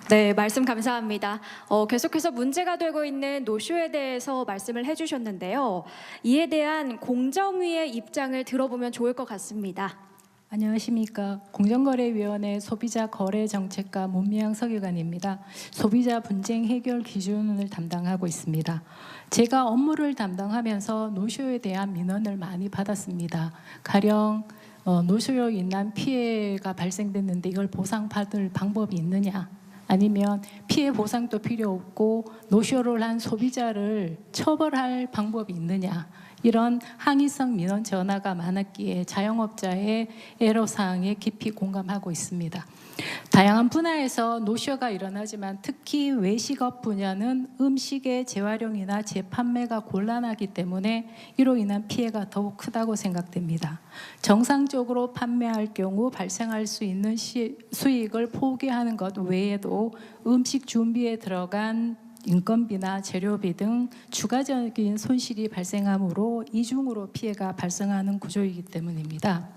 Speaker 1: 네, 말씀 감사합니다. 계속해서 문제가 되고 있는 노쇼에 대해서 말씀을 해주셨는데요. 이에 대한 공정위의 입장을 들어보면 좋을 것 같습니다.
Speaker 14: 안녕하십니까. 공정거래위원회 소비자거래정책과 문미향 서기관입니다. 소비자 분쟁 해결 기준을 담당하고 있습니다. 제가 업무를 담당하면서 노쇼에 대한 민원을 많이 받았습니다. 가령 노쇼로 인한 피해가 발생됐는데 이걸 보상받을 방법이 있느냐, 아니면 피해 보상도 필요 없고 노쇼를 한 소비자를 처벌할 방법이 있느냐, 이런 항의성 민원 전화가 많았기에 자영업자의 애로사항에 깊이 공감하고 있습니다. 다양한 분야에서 노쇼가 일어나지만 특히 외식업 분야는 음식의 재활용이나 재판매가 곤란하기 때문에 이로 인한 피해가 더욱 크다고 생각됩니다. 정상적으로 판매할 경우 발생할 수 있는 수익을 포기하는 것 외에도 음식 준비에 들어간 인건비나 재료비 등 추가적인 손실이 발생하므로 이중으로 피해가 발생하는 구조이기 때문입니다.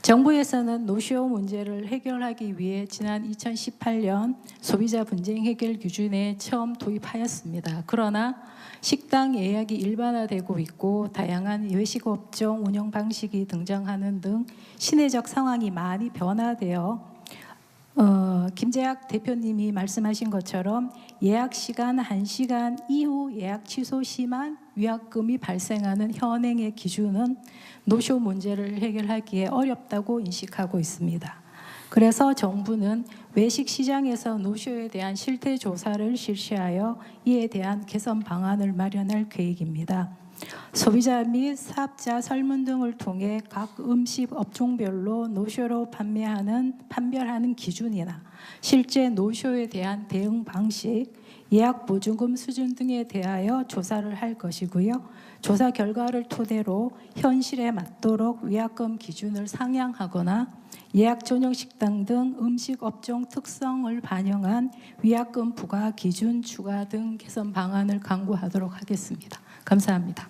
Speaker 14: 정부에서는 노쇼 문제를 해결하기 위해 지난 2018년 소비자 분쟁 해결 기준에 처음 도입하였습니다. 그러나 식당 예약이 일반화되고 있고 다양한 외식업종 운영 방식이 등장하는 등 시내적 상황이 많이 변화되어 김재학 대표님이 말씀하신 것처럼 예약 시간 1시간 이후 예약 취소 시만 위약금이 발생하는 현행의 기준은 노쇼 문제를 해결하기에 어렵다고 인식하고 있습니다. 그래서 정부는 외식 시장에서 노쇼에 대한 실태 조사를 실시하여 이에 대한 개선 방안을 마련할 계획입니다. 소비자 및 사업자 설문 등을 통해 각 음식 업종별로 노쇼로 판별하는 기준이나 실제 노쇼에 대한 대응 방식, 예약 보증금 수준 등에 대하여 조사를 할 것이고요. 조사 결과를 토대로 현실에 맞도록 위약금 기준을 상향하거나 예약 전용 식당 등 음식 업종 특성을 반영한 위약금 부과 기준 추가 등 개선 방안을 강구하도록 하겠습니다. 감사합니다.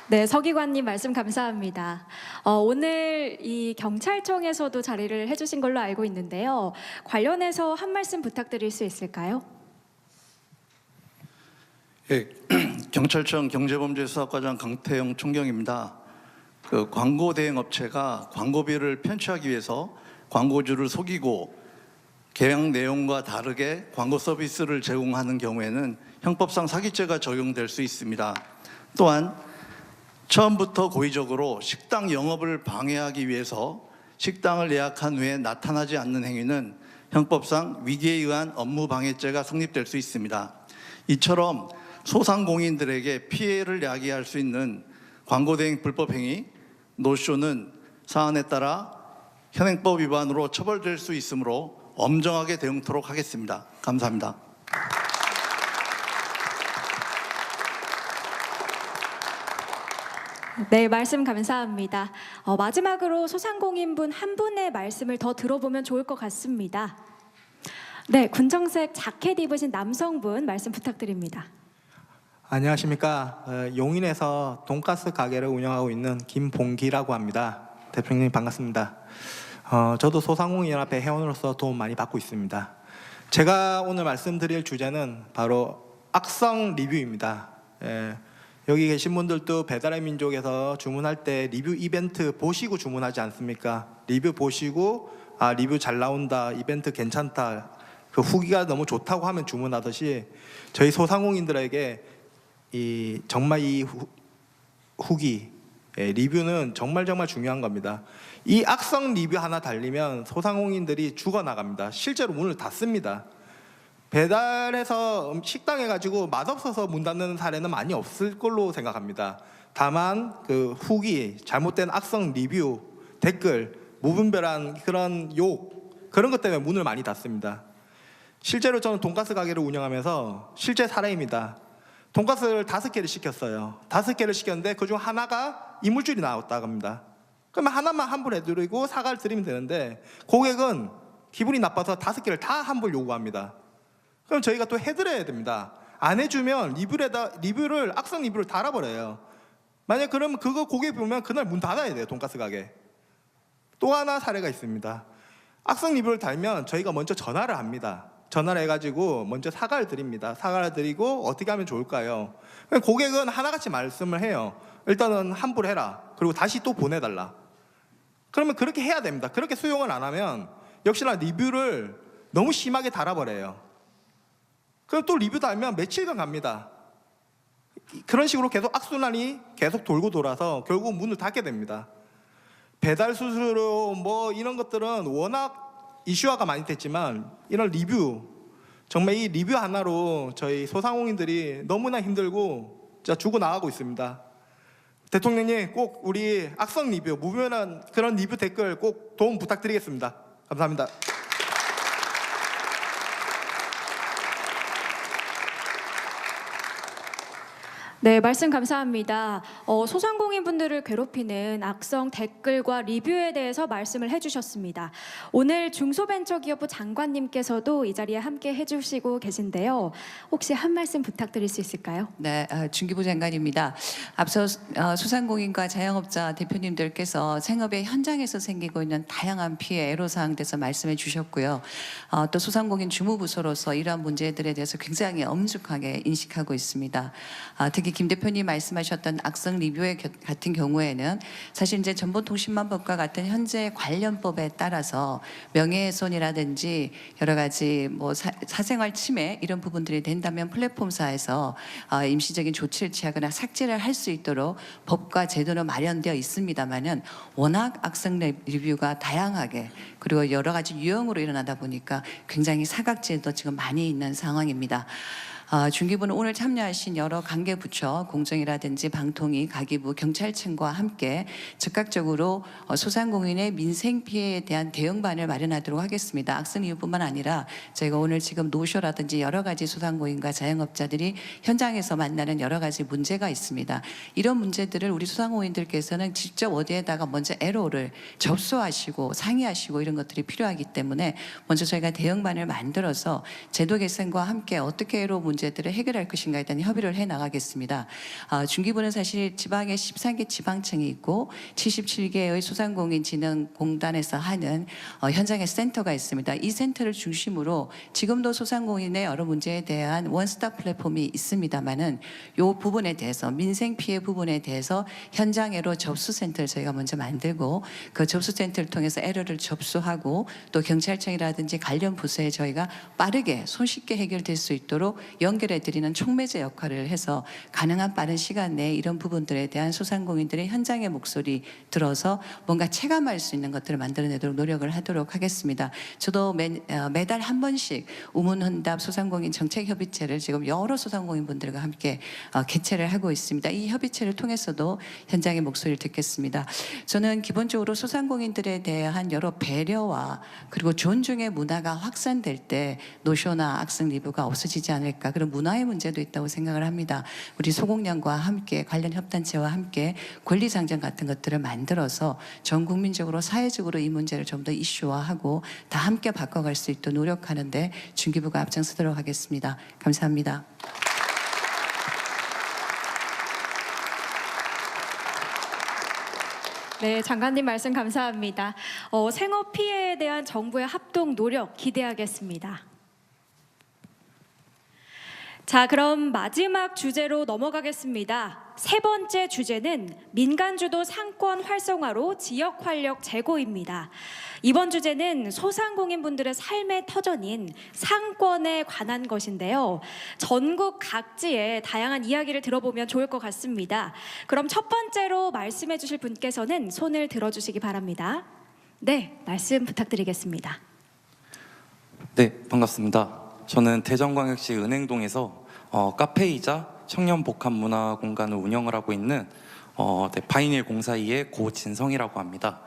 Speaker 1: 네, 서기관님 말씀 감사합니다. 오늘 이 경찰청에서도 자리를 해주신 걸로 알고 있는데요. 관련해서 한 말씀 부탁드릴 수 있을까요?
Speaker 15: 예, 경찰청 경제범죄수사과장 강태영 총경입니다. 광고 대행 업체가 광고비를 편취하기 위해서 광고주를 속이고 계약 내용과 다르게 광고 서비스를 제공하는 경우에는 형법상 사기죄가 적용될 수 있습니다. 또한 처음부터 고의적으로 식당 영업을 방해하기 위해서 식당을 예약한 후에 나타나지 않는 행위는 형법상 위기에 의한 업무방해죄가 성립될 수 있습니다. 이처럼 소상공인들에게 피해를 야기할 수 있는 광고대행 불법행위, 노쇼는 사안에 따라 현행법 위반으로 처벌될 수 있으므로 엄정하게 대응토록 하겠습니다. 감사합니다.
Speaker 1: 네, 말씀 감사합니다. 마지막으로 소상공인분 한 분의 말씀을 더 들어보면 좋을 것 같습니다. 네, 군청색 자켓 입으신 남성분 말씀 부탁드립니다.
Speaker 16: 안녕하십니까. 용인에서 돈가스 가게를 운영하고 있는 김봉기라고 합니다. 대표님 반갑습니다. 저도 소상공인연합회 회원으로서 도움 많이 받고 있습니다. 제가 오늘 말씀드릴 주제는 바로 악성 리뷰입니다. 여기 계신 분들도 배달의 민족에서 주문할 때 리뷰 이벤트 보시고 주문하지 않습니까? 리뷰 보시고 리뷰 잘 나온다, 이벤트 괜찮다, 그 후기가 너무 좋다고 하면 주문하듯이 저희 소상공인들에게 정말 이 후기, 리뷰는 정말 중요한 겁니다. 이 악성 리뷰 하나 달리면 소상공인들이 죽어나갑니다. 실제로 문을 닫습니다. 배달해서 식당에 가지고 맛없어서 문 닫는 사례는 많이 없을 걸로 생각합니다. 다만 그 후기, 잘못된 악성 리뷰, 댓글, 무분별한 그런 욕 그런 것 때문에 문을 많이 닫습니다. 실제로 저는 돈가스 가게를 운영하면서 실제 사례입니다. 돈가스를 5개를 시켰어요. 5개를 시켰는데 그중 하나가 이물질이 나왔다고 합니다. 그러면 하나만 환불해드리고 사과를 드리면 되는데 고객은 기분이 나빠서 5개를 다 환불 요구합니다. 그럼 저희가 또 해드려야 됩니다. 안 해주면 리뷰를 악성 리뷰를 달아버려요. 만약 그러면 그거 고객 보면 그날 문 닫아야 돼요. 돈가스 가게. 또 하나 사례가 있습니다. 악성 리뷰를 달면 저희가 먼저 전화를 합니다. 전화를 해가지고 먼저 사과를 드립니다. 사과를 드리고 어떻게 하면 좋을까요? 고객은 하나같이 말씀을 해요. 일단은 환불해라. 그리고 다시 또 보내달라. 그러면 그렇게 해야 됩니다. 그렇게 수용을 안 하면 역시나 리뷰를 너무 심하게 달아버려요. 그럼 또 리뷰 달면 며칠간 갑니다. 그런 식으로 계속 악순환이 계속 돌고 돌아서 결국 문을 닫게 됩니다. 배달 수수료 뭐 이런 것들은 워낙 이슈화가 많이 됐지만 이런 리뷰, 정말 이 리뷰 하나로 저희 소상공인들이 너무나 힘들고 진짜 죽어나가고 있습니다. 대통령님 꼭 우리 악성 리뷰, 무분별한 그런 리뷰 댓글 꼭 도움 부탁드리겠습니다. 감사합니다.
Speaker 1: 네, 말씀 감사합니다. 소상공인분들을 괴롭히는 악성 댓글과 리뷰에 대해서 말씀을 해주셨습니다. 오늘 중소벤처기업부 장관님께서도 이 자리에 함께 해주시고 계신데요. 혹시 한 말씀 부탁드릴 수 있을까요?
Speaker 17: 네, 중기부 장관입니다. 앞서 소상공인과 자영업자 대표님들께서 생업의 현장에서 생기고 있는 다양한 피해, 애로사항에 대해서 말씀해 주셨고요. 또 소상공인 주무부서로서 이러한 문제들에 대해서 굉장히 엄중하게 인식하고 있습니다. 특히 김 대표님 말씀하셨던 악성 리뷰의 같은 경우에는 사실 이제 정보통신망법과 같은 현재 관련법에 따라서 명예훼손이라든지 여러 가지 뭐 사생활 침해 이런 부분들이 된다면 플랫폼사에서 임시적인 조치를 취하거나 삭제를 할 수 있도록 법과 제도는 마련되어 있습니다만은 워낙 악성 리뷰가 다양하게 그리고 여러 가지 유형으로 일어나다 보니까 굉장히 사각지대도 지금 많이 있는 상황입니다. 중기부는 오늘 참여하신 여러 관계부처, 공정이라든지 방통위, 가기부, 경찰청과 함께 즉각적으로 소상공인의 민생 피해에 대한 대응반을 마련하도록 하겠습니다. 악성 이유뿐만 아니라 저희가 오늘 지금 노쇼라든지 여러 가지 소상공인과 자영업자들이 현장에서 만나는 여러 가지 문제가 있습니다. 이런 문제들을 우리 소상공인들께서는 직접 어디에다가 먼저 애로를 접수하시고 상의하시고 이런 것들이 필요하기 때문에 먼저 저희가 대응반을 만들어서 제도 개선과 함께 어떻게 애로 문제들을 해결할 것인가에 대한 협의를 해 나가겠습니다. 중기부는 사실 지방에 13개 지방청이 있고 77개의 소상공인진흥공단에서 하는 현장의 센터가 있습니다. 이 센터를 중심으로 지금도 소상공인의 여러 문제에 대한 원스톱 플랫폼이 있습니다만은 이 부분에 대해서 민생 피해 부분에 대해서 현장애로 접수센터를 저희가 먼저 만들고 그 접수센터를 통해서 애로를 접수하고 또 경찰청이라든지 관련 부서에 저희가 빠르게 손쉽게 해결될 수 있도록 연결해드리는 촉매제 역할을 해서 가능한 빠른 시간 내에 이런 부분들에 대한 소상공인들의 현장의 목소리 들어서 뭔가 체감할 수 있는 것들을 만들어내도록 노력을 하도록 하겠습니다. 저도 매달 한 번씩 우문훈답 소상공인 정책협의체를 지금 여러 소상공인분들과 함께 개최를 하고 있습니다. 이 협의체를 통해서도 현장의 목소리를 듣겠습니다. 저는 기본적으로 소상공인들에 대한 여러 배려와 그리고 존중의 문화가 확산될 때 노쇼나 악성 리뷰가 없어지지 않을까 그런 문화의 문제도 있다고 생각을 합니다. 우리 소공련과 함께 관련 협단체와 함께 권리상정 같은 것들을 만들어서 전 국민적으로 사회적으로 이 문제를 좀 더 이슈화하고 다 함께 바꿔갈 수 있도록 노력하는데 중기부가 앞장서도록 하겠습니다. 감사합니다.
Speaker 1: 네, 장관님 말씀 감사합니다. 생업 피해에 대한 정부의 합동 노력 기대하겠습니다. 자, 그럼 마지막 주제로 넘어가겠습니다. 세 번째 주제는 민간주도 상권 활성화로 지역 활력 제고입니다. 이번 주제는 소상공인분들의 삶의 터전인 상권에 관한 것인데요. 전국 각지의 다양한 이야기를 들어보면 좋을 것 같습니다. 그럼 첫 번째로 말씀해 주실 분께서는 손을 들어주시기 바랍니다. 네, 말씀 부탁드리겠습니다.
Speaker 18: 네, 반갑습니다. 저는 대전광역시 은행동에서 카페이자 청년복합문화공간을 운영을 하고 있는 바이닐 042의 고진성이라고 합니다.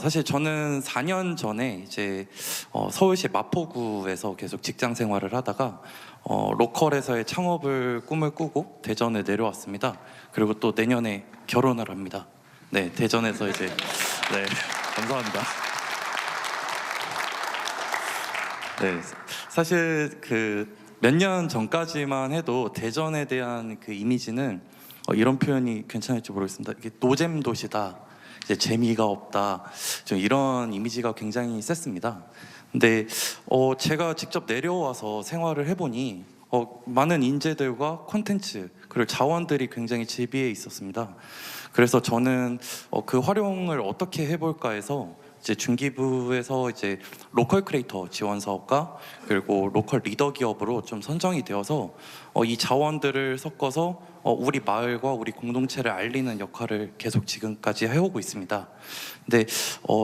Speaker 18: 사실 저는 4년 전에 이제 서울시 마포구에서 계속 직장 생활을 하다가 로컬에서의 창업을 꿈을 꾸고 대전에 내려왔습니다. 그리고 또 내년에 결혼을 합니다. 네, 대전에서 이제 네, 감사합니다. 네, 사실 그 몇 년 전까지만 해도 대전에 대한 그 이미지는 이런 표현이 괜찮을지 모르겠습니다. 이게 노잼 도시다, 이제 재미가 없다, 좀 이런 이미지가 굉장히 셌습니다. 근데 제가 직접 내려와서 생활을 해보니 많은 인재들과 콘텐츠 그리고 자원들이 굉장히 제비해 있었습니다. 그래서 저는 그 활용을 어떻게 해볼까 해서 이제 중기부에서 이제 로컬 크리에이터 지원 사업과 그리고 로컬 리더 기업으로 좀 선정이 되어서 이 자원들을 섞어서 우리 마을과 우리 공동체를 알리는 역할을 계속 지금까지 해오고 있습니다. 근데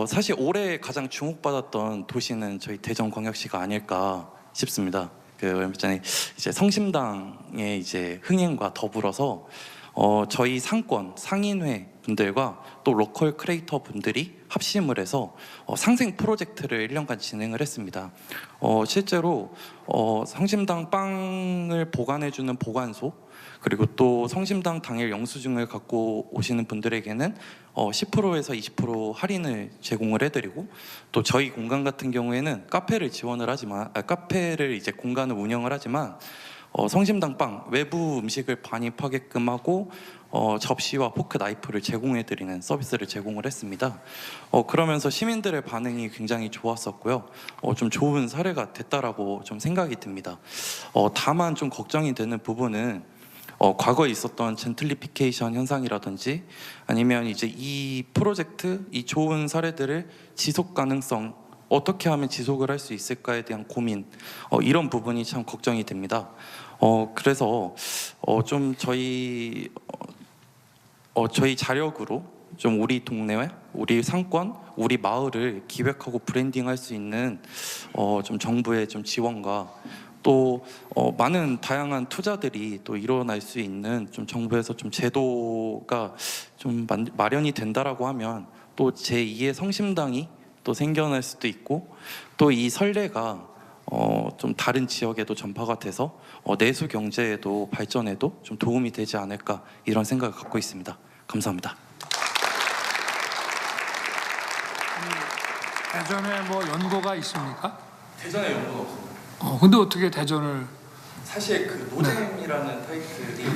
Speaker 18: 사실 올해 가장 주목받았던 도시는 저희 대전광역시가 아닐까 싶습니다. 그 이제 성심당의 이제 흥행과 더불어서 저희 상권 상인회 분들과 또 로컬 크리에이터 분들이 합심을 해서 상생 프로젝트를 1년간 진행을 했습니다. 실제로 성심당 빵을 보관해주는 보관소, 그리고 또 성심당 당일 영수증을 갖고 오시는 분들에게는 10%에서 20% 할인을 제공을 해드리고, 또 저희 공간 같은 경우에는 카페를 지원을 하지만 카페를 이제 공간을 운영을 하지만 성심당 빵 외부 음식을 반입하게끔 하고 접시와 포크 나이프를 제공해드리는 서비스를 제공을 했습니다. 그러면서 시민들의 반응이 굉장히 좋았었고요. 좀 좋은 사례가 됐다라고 좀 생각이 듭니다. 다만 좀 걱정이 되는 부분은 과거에 있었던 젠틀리피케이션 현상이라든지 아니면 이제 이 프로젝트, 이 좋은 사례들을 지속 가능성 어떻게 하면 지속을 할 수 있을까에 대한 고민, 이런 부분이 참 걱정이 됩니다. 그래서 좀 저희 자력으로 좀 우리 동네와 우리 상권, 우리 마을을 기획하고 브랜딩할 수 있는 좀 정부의 좀 지원과 또 많은 다양한 투자들이 또 일어날 수 있는 좀 정부에서 좀 제도가 좀 마련이 된다라고 하면 또 제2의 성심당이 또 생겨날 수도 있고, 또 이 선례가 좀 다른 지역에도 전파가 돼서 내수 경제에도 발전에도 좀 도움이 되지 않을까, 이런 생각을 갖고 있습니다. 감사합니다.
Speaker 2: 대전에 뭐 연고가 있습니까?
Speaker 18: 대전에 연고가 없습니다.
Speaker 2: 근데 어떻게 대전을?
Speaker 18: 사실 그 노잼이라는 타이틀이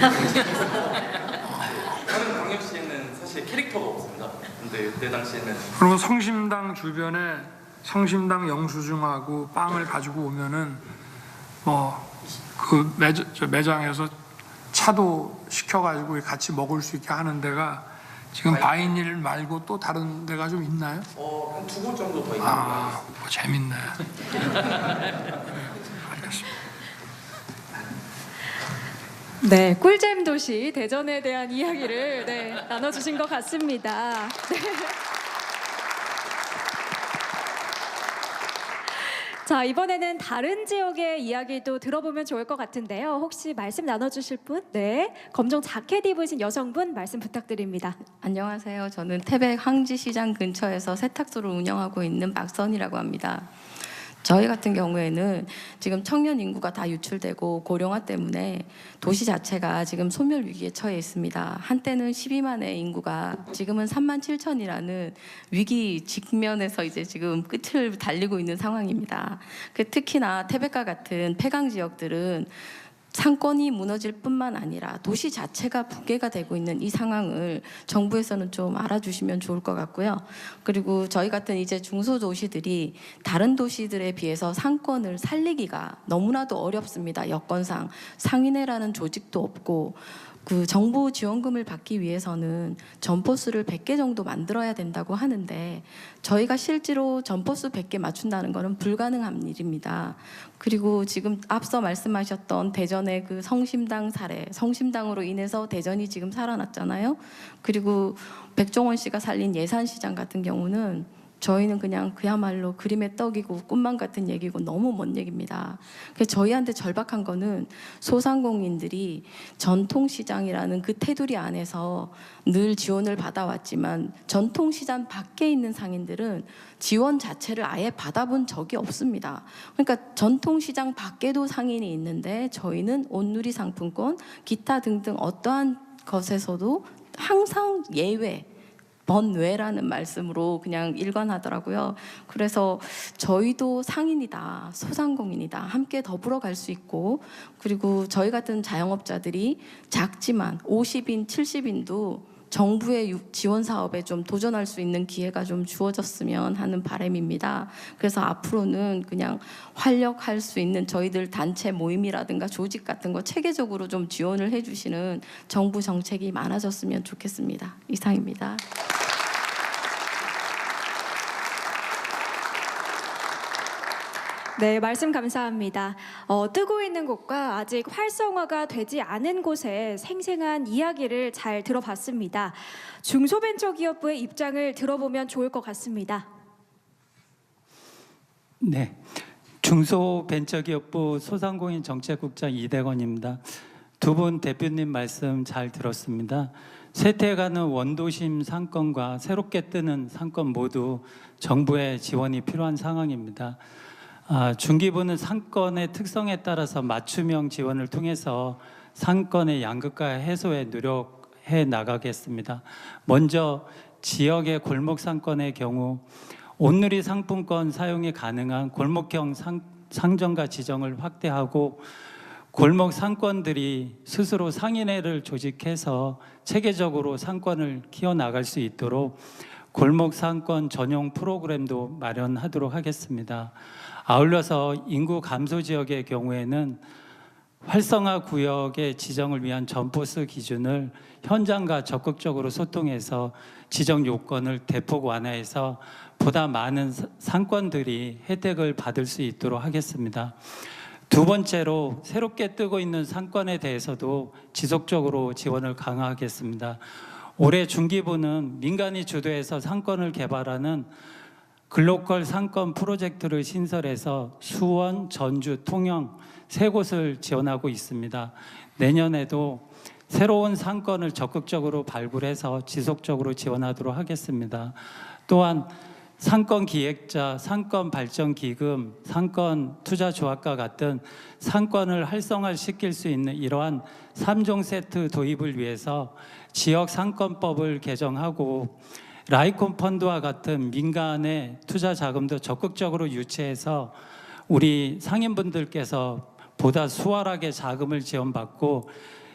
Speaker 18: 다른 광역시에는 사실 캐릭터가 없습니다. 근데 그때 당시에는
Speaker 2: 그러면 성심당 주변에 성심당 영수증하고 빵을 가지고 오면은 뭐 그 매장에서 차도 시켜가지고 같이 먹을 수 있게 하는 데가 지금 바이닐 말고 또 다른 데가 좀 있나요?
Speaker 18: 한 2곳 정도 더 있는
Speaker 2: 뭐 재밌네.
Speaker 1: 네, 꿀잼 도시 대전에 대한 이야기를 나눠주신 것 같습니다. 네. 자, 이번에는 다른 지역의 이야기도 들어보면 좋을 것 같은데요. 혹시 말씀 나눠주실 분? 네, 검정 자켓 입으신 여성분 말씀 부탁드립니다.
Speaker 19: 안녕하세요. 저는 태백 항지시장 근처에서 세탁소를 운영하고 있는 박선이라고 합니다. 저희 같은 경우에는 지금 청년 인구가 다 유출되고 고령화 때문에 도시 자체가 지금 소멸 위기에 처해 있습니다. 한때는 12만의 인구가 지금은 3만 7천이라는 위기 직면에서 이제 지금 끝을 달리고 있는 상황입니다. 특히나 태백과 같은 폐강 지역들은 상권이 무너질 뿐만 아니라 도시 자체가 붕괴가 되고 있는 이 상황을 정부에서는 좀 알아주시면 좋을 것 같고요. 그리고 저희 같은 이제 중소도시들이 다른 도시들에 비해서 상권을 살리기가 너무나도 어렵습니다. 여건상 상인회라는 조직도 없고, 그 정부 지원금을 받기 위해서는 점포수를 100개 정도 만들어야 된다고 하는데 저희가 실제로 점포수 100개 맞춘다는 것은 불가능한 일입니다. 그리고 지금 앞서 말씀하셨던 대전의 그 성심당 사례, 성심당으로 인해서 대전이 지금 살아났잖아요. 그리고 백종원 씨가 살린 예산시장 같은 경우는 저희는 그냥 그야말로 그림의 떡이고 꿈만 같은 얘기고 너무 먼 얘기입니다. 그래서 저희한테 절박한 거는 소상공인들이 전통시장이라는 그 테두리 안에서 늘 지원을 받아왔지만 전통시장 밖에 있는 상인들은 지원 자체를 아예 받아본 적이 없습니다. 그러니까 전통시장 밖에도 상인이 있는데 저희는 온누리 상품권, 기타 등등 어떠한 것에서도 항상 예외, 번외라는 말씀으로 그냥 일관하더라고요. 그래서 저희도 상인이다, 소상공인이다, 함께 더불어 갈 수 있고, 그리고 저희 같은 자영업자들이 작지만 50인, 70인도 정부의 지원 사업에 좀 도전할 수 있는 기회가 좀 주어졌으면 하는 바람입니다. 그래서 앞으로는 그냥 활력할 수 있는 저희들 단체 모임이라든가 조직 같은 거 체계적으로 좀 지원을 해주시는 정부 정책이 많아졌으면 좋겠습니다. 이상입니다.
Speaker 1: 네, 말씀 감사합니다. 뜨고 있는 곳과 아직 활성화가 되지 않은 곳의 생생한 이야기를 잘 들어봤습니다. 중소벤처기업부의 입장을 들어보면 좋을 것 같습니다.
Speaker 20: 네, 중소벤처기업부 소상공인 정책국장 이대건입니다. 두 분 대표님 말씀 잘 들었습니다. 쇠퇴해가는 원도심 상권과 새롭게 뜨는 상권 모두 정부의 지원이 필요한 상황입니다. 중기부는 상권의 특성에 따라서 맞춤형 지원을 통해서 상권의 양극화 해소에 노력해 나가겠습니다. 먼저 지역의 골목 상권의 경우 온누리 상품권 사용이 가능한 골목형 상점가 지정을 확대하고 골목 상권들이 스스로 상인회를 조직해서 체계적으로 상권을 키워나갈 수 있도록 골목 상권 전용 프로그램도 마련하도록 하겠습니다. 아울러서 인구 감소 지역의 경우에는 활성화 구역의 지정을 위한 점포수 기준을 현장과 적극적으로 소통해서 지정 요건을 대폭 완화해서 보다 많은 상권들이 혜택을 받을 수 있도록 하겠습니다. 두 번째로 새롭게 뜨고 있는 상권에 대해서도 지속적으로 지원을 강화하겠습니다. 올해 중기부는 민간이 주도해서 상권을 개발하는 글로컬 상권 프로젝트를 신설해서 수원, 전주, 통영 세 곳을 지원하고 있습니다. 내년에도 새로운 상권을 적극적으로 발굴해서 지속적으로 지원하도록 하겠습니다. 또한 상권 기획자, 상권 발전 기금, 상권 투자 조합과 같은 상권을 활성화시킬 수 있는 이러한 3종 세트 도입을 위해서 지역 상권법을 개정하고 라이콘 펀드와 같은 민간의 투자 자금도 적극적으로 유치해서 우리 상인분들께서 보다 수월하게 자금을 지원받고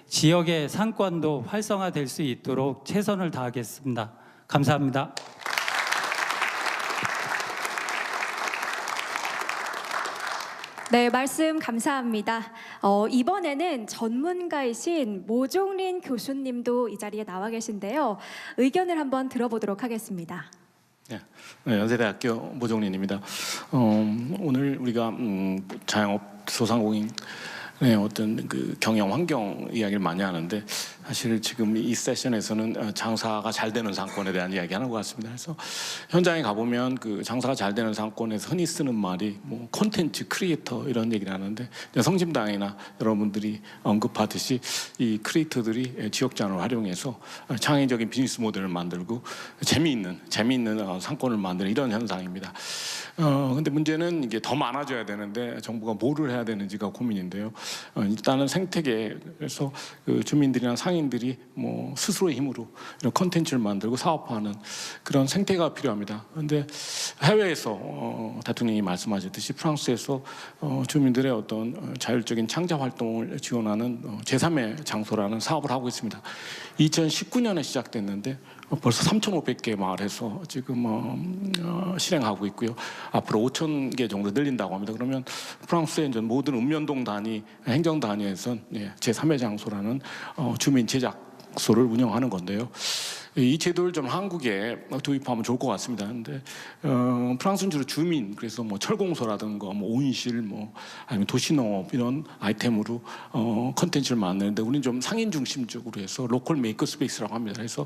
Speaker 20: 지역의 상권도 활성화될 수 있도록 최선을 다하겠습니다. 감사합니다.
Speaker 1: 네, 말씀 감사합니다. 이번에는 전문가이신 모종린 교수님도 이 자리에 나와 계신데요. 의견을 한번 들어보도록 하겠습니다.
Speaker 21: 네, 연세대학교 모종린입니다. 오늘 우리가 자영업 소상공인의 어떤 그 경영 환경 이야기를 많이 하는데 사실 지금 이 세션에서는 장사가 잘 되는 상권에 대한 이야기하는 것 같습니다. 그래서 현장에 가보면 그 장사가 잘 되는 상권에서 흔히 쓰는 말이 뭐 콘텐츠 크리에이터 이런 얘기를 하는데 성심당이나 여러분들이 언급하듯이 이 크리에이터들이 지역장을 활용해서 창의적인 비즈니스 모델을 만들고 재미있는 상권을 만드는 이런 현상입니다. 근데 문제는 이게 더 많아져야 되는데 정부가 뭐를 해야 되는지가 고민인데요. 일단은 생태계에서 그 주민들이나 상인들이 뭐 스스로의 힘으로 이런 콘텐츠를 만들고 사업화하는 그런 생태가 필요합니다. 그런데 해외에서 대통령이 말씀하셨듯이 프랑스에서 주민들의 어떤 자율적인 창작 활동을 지원하는 제3의 장소라는 사업을 하고 있습니다. 2019년에 시작됐는데 벌써 3,500개 마을에서 지금 실행하고 있고요. 앞으로 5,000개 정도 늘린다고 합니다. 그러면 프랑스의 모든 읍면동 단위, 행정 단위에선 제3의 장소라는 주민 제작소를 운영하는 건데요. 이 제도를 좀 한국에 도입하면 좋을 것 같습니다. 근데 프랑스는 주로 주민, 그래서 뭐 철공소라든가 뭐 온실, 뭐 아니면 도시농업 이런 아이템으로 컨텐츠를 만드는데 우리는 좀 상인 중심적으로 해서 로컬 메이커 스페이스라고 합니다. 그래서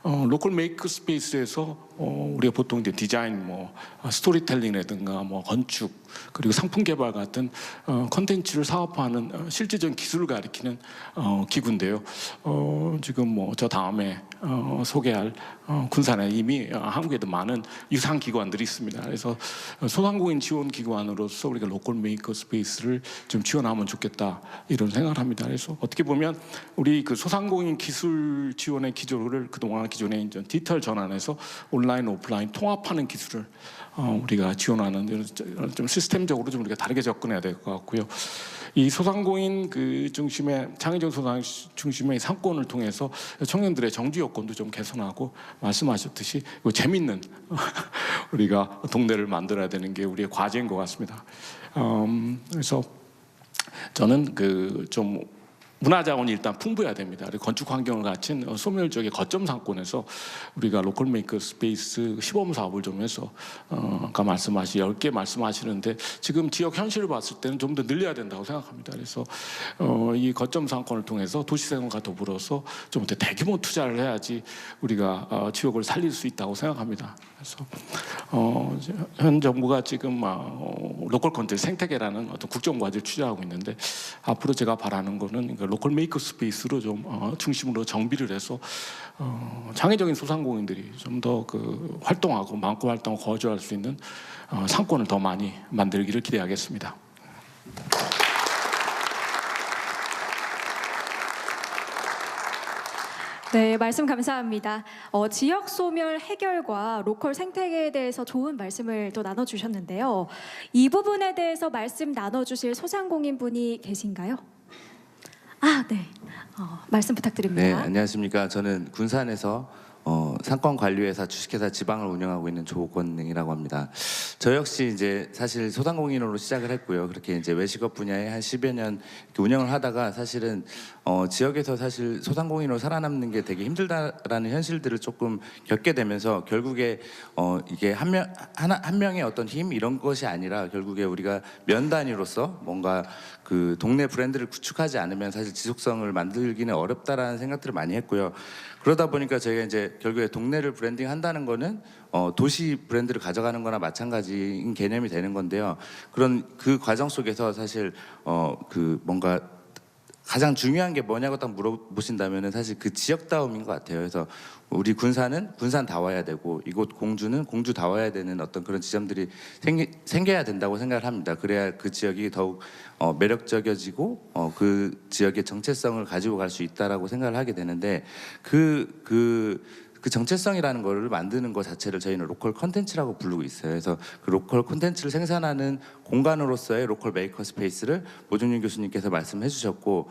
Speaker 21: 로컬 메이커 스페이스에서 우리가 보통 이제 디자인, 스토리텔링이라든가 건축 그리고 상품 개발 같은 컨텐츠를 사업화하는 실질적인 기술을 가리키는 기구인데요. 지금 저 다음에 소개할 군산에 이미 한국에도 많은 유사한 기관들이 있습니다. 그래서 소상공인 지원 기관으로서 우리가 로컬 메이커 스페이스를 좀 지원하면 좋겠다 이런 생각을 합니다. 그래서 어떻게 보면 우리 그 소상공인 기술 지원의 기조를 그동안 기존에 이제 디지털 전환해서 온라인 오프라인 통합하는 기술을 우리가 지원하는 좀 시스템적으로 좀 우리가 다르게 접근해야 될 것 같고요. 이 소상공인 그 중심의 창의적 소상 중심의 상권을 통해서 청년들의 정주 여건도 좀 개선하고 말씀하셨듯이 재밌는 우리가 동네를 만들어야 되는 게 우리의 과제인 것 같습니다. 그래서 저는 좀 문화자원이 일단 풍부해야 됩니다. 건축 환경을 갖춘 소멸적의 거점 상권에서 우리가 로컬 메이커 스페이스 시범 사업을 좀 해서 아까 10개 말씀하시는데 지금 지역 현실을 봤을 때는 좀 더 늘려야 된다고 생각합니다. 그래서 이 거점 상권을 통해서 도시생활과 더불어서 좀 더 대규모 투자를 해야지 우리가 지역을 살릴 수 있다고 생각합니다. 그래서 현 정부가 지금 로컬 컨텐츠 생태계라는 어떤 국정과제를 취재하고 있는데 앞으로 제가 바라는 거는 로컬 메이커 스페이스로 좀 중심으로 정비를 해서 창의적인 소상공인들이 좀 더 활동하고 마음껏 활동하고 거주할 수 있는 상권을 더 많이 만들기를 기대하겠습니다.
Speaker 1: 네, 말씀 감사합니다. 지역 소멸 해결과 로컬 생태계에 대해서 좋은 말씀을 또 나눠주셨는데요. 이 부분에 대해서 말씀 나눠주실 소상공인 분이 계신가요? 네. 말씀 부탁드립니다.
Speaker 3: 네, 안녕하십니까. 저는 군산에서 상권관리회사 주식회사 지방을 운영하고 있는 조권능이라고 합니다. 저 역시 이제 사실 소상공인으로 시작을 했고요. 그렇게 이제 외식업 분야에 한 10여 년 이렇게 운영을 하다가 사실은 지역에서 사실 소상공인으로 살아남는 게 되게 힘들다라는 현실들을 조금 겪게 되면서 결국에 이게 한 명의 어떤 힘 이런 것이 아니라 결국에 우리가 면 단위로서 뭔가 그 동네 브랜드를 구축하지 않으면 사실 지속성을 만들기는 어렵다라는 생각들을 많이 했고요. 그러다 보니까 저희가 이제 결국에 동네를 브랜딩 한다는 거는 도시 브랜드를 가져가는 거나 마찬가지인 개념이 되는 건데요. 그 과정 속에서 사실 뭔가 가장 중요한 게 뭐냐고 딱 물어보신다면은 사실 그 지역다움인 것 같아요. 그래서 우리 군산은 군산다워야 되고 이곳 공주는 공주다워야 되는 어떤 그런 지점들이 생겨야 된다고 생각을 합니다. 그래야 그 지역이 더욱 매력적이어지고 그 지역의 정체성을 가지고 갈 수 있다라고 생각을 하게 되는데 그 정체성이라는 거를 만드는 것 자체를 저희는 로컬 콘텐츠라고 부르고 있어요. 그래서 그 로컬 콘텐츠를 생산하는 공간으로서의 로컬 메이커 스페이스를 모종윤 교수님께서 말씀해 주셨고,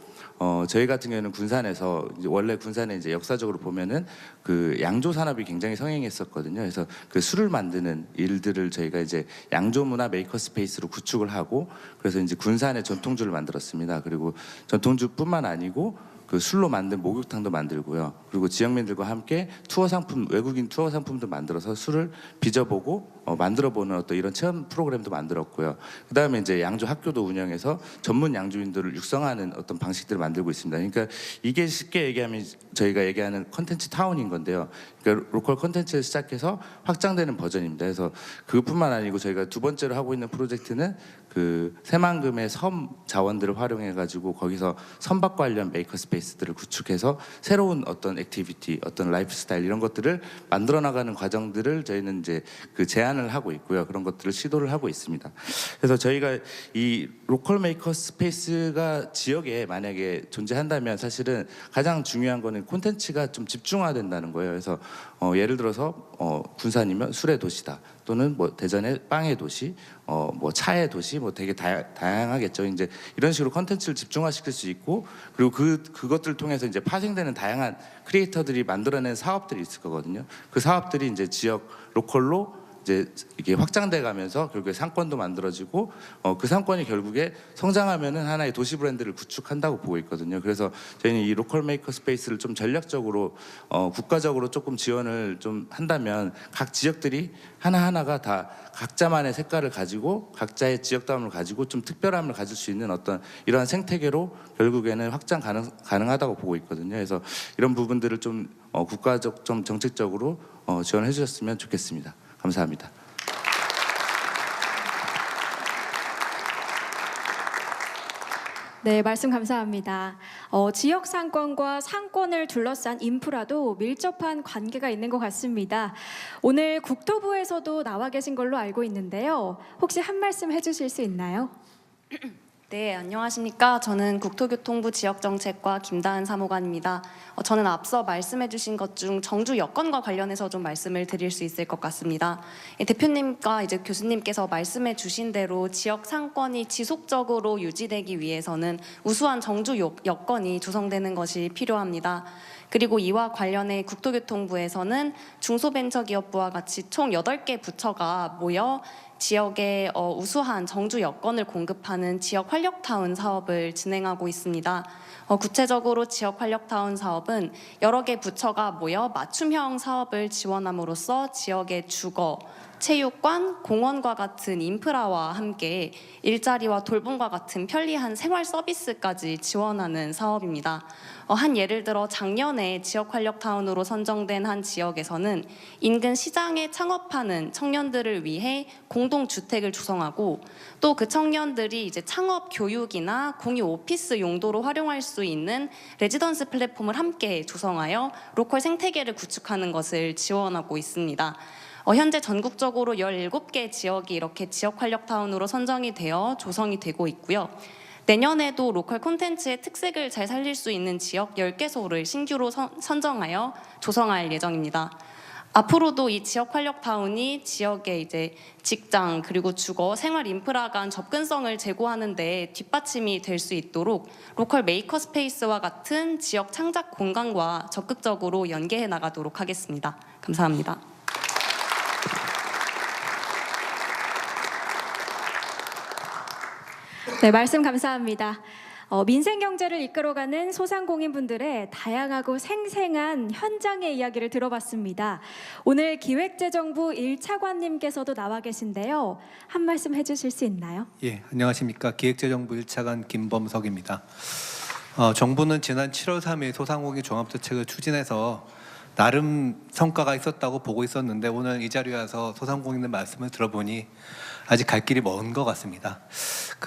Speaker 3: 저희 같은 경우는 군산에서 원래 군산에 이제 역사적으로 보면은 그 양조 산업이 굉장히 성행했었거든요. 그래서 그 술을 만드는 일들을 저희가 이제 양조 문화 메이커 스페이스로 구축을 하고, 그래서 이제 군산에 전통주를 만들었습니다. 그리고 전통주뿐만 아니고 그 술로 만든 목욕탕도 만들고요. 그리고 지역민들과 함께 투어 상품, 외국인 투어 상품도 만들어서 술을 빚어보고 만들어보는 어떤 이런 체험 프로그램도 만들었고요. 그 다음에 이제 양조 학교도 운영해서 전문 양조인들을 육성하는 어떤 방식들을 만들고 있습니다. 그러니까 이게 쉽게 얘기하면 저희가 얘기하는 컨텐츠 타운인 건데요. 그러니까 로컬 컨텐츠를 시작해서 확장되는 버전입니다. 그래서 그것뿐만 아니고 저희가 두 번째로 하고 있는 프로젝트는 그 새만금의 섬 자원들을 활용해가지고 거기서 선박 관련 메이커 스페이스들을 구축해서 새로운 어떤 액티비티, 어떤 라이프 스타일 이런 것들을 만들어 나가는 과정들을 저희는 이제 그 제안을 하고 있고요. 그런 것들을 시도를 하고 있습니다. 그래서 저희가 이 로컬 메이커 스페이스가 지역에 만약에 존재한다면 사실은 가장 중요한 거는 콘텐츠가 좀 집중화된다는 거예요. 그래서 예를 들어서 군산이면 술의 도시다. 또는 뭐 대전의 빵의 도시, 뭐 차의 도시, 뭐 되게 다양하겠죠. 이제 이런 식으로 컨텐츠를 집중화시킬 수 있고, 그리고 그것들을 통해서 이제 파생되는 다양한 크리에이터들이 만들어낸 사업들이 있을 거거든요. 그 사업들이 이제 지역 로컬로 이제 이게 확장돼 가면서 결국에 상권도 만들어지고 그 상권이 결국에 성장하면은 하나의 도시 브랜드를 구축한다고 보고 있거든요. 그래서 저희는 이 로컬 메이커 스페이스를 좀 전략적으로 국가적으로 조금 지원을 좀 한다면 각 지역들이 하나하나가 다 각자만의 색깔을 가지고 각자의 지역다움을 가지고 좀 특별함을 가질 수 있는 어떤 이러한 생태계로 결국에는 확장 가능하다고 보고 있거든요. 그래서 이런 부분들을 좀 국가적 좀 정책적으로 지원해 주셨으면 좋겠습니다. 감사합니다.
Speaker 1: 네, 말씀 감사합니다. 지역 상권과 상권을 둘러싼 인프라도 밀접한 관계가 있는 것 같습니다. 오늘 국토부에서도 나와 계신 걸로 알고 있는데요. 혹시 한 말씀 해주실 수 있나요?
Speaker 4: 네, 안녕하십니까. 저는 국토교통부 지역정책과 김다은 사무관입니다. 저는 앞서 말씀해 주신 것 중 정주 여건과 관련해서 좀 말씀을 드릴 수 있을 것 같습니다. 대표님과 이제 교수님께서 말씀해 주신 대로 지역 상권이 지속적으로 유지되기 위해서는 우수한 정주 여건이 조성되는 것이 필요합니다. 그리고 이와 관련해 국토교통부에서는 중소벤처기업부와 같이 총 8개 부처가 모여 지역에 우수한 정주 여건을 공급하는 지역 활력타운 사업을 진행하고 있습니다. 구체적으로 지역 활력타운 사업은 여러 개 부처가 모여 맞춤형 사업을 지원함으로써 지역의 주거, 체육관, 공원과 같은 인프라와 함께 일자리와 돌봄과 같은 편리한 생활 서비스까지 지원하는 사업입니다. 한 예를 들어 작년에 지역활력타운으로 선정된 한 지역에서는 인근 시장에 창업하는 청년들을 위해 공동주택을 조성하고 또 그 청년들이 이제 창업 교육이나 공유 오피스 용도로 활용할 수 있는 레지던스 플랫폼을 함께 조성하여 로컬 생태계를 구축하는 것을 지원하고 있습니다. 현재 전국적으로 17개 지역이 이렇게 지역활력타운으로 선정이 되어 조성이 되고 있고요. 내년에도 로컬 콘텐츠의 특색을 잘 살릴 수 있는 지역 10개소를 신규로 선정하여 조성할 예정입니다. 앞으로도 이 지역 활력타운이 지역의 이제 직장 그리고 주거, 생활 인프라 간 접근성을 제고하는 데 뒷받침이 될 수 있도록 로컬 메이커 스페이스와 같은 지역 창작 공간과 적극적으로 연계해 나가도록 하겠습니다. 감사합니다.
Speaker 1: 네, 말씀 감사합니다. 민생 경제를 이끌어가는 소상공인분들의 다양하고 생생한 현장의 이야기를 들어봤습니다. 오늘 기획재정부 1차관님께서도 나와 계신데요. 한 말씀 해주실 수 있나요?
Speaker 22: 예, 안녕하십니까. 기획재정부 1차관 김범석입니다. 정부는 지난 7월 3일 소상공인 종합대책을 추진해서 나름 성과가 있었다고 보고 있었는데 오늘 이 자리에 와서 소상공인들 말씀을 들어보니 아직 갈 길이 먼 것 같습니다.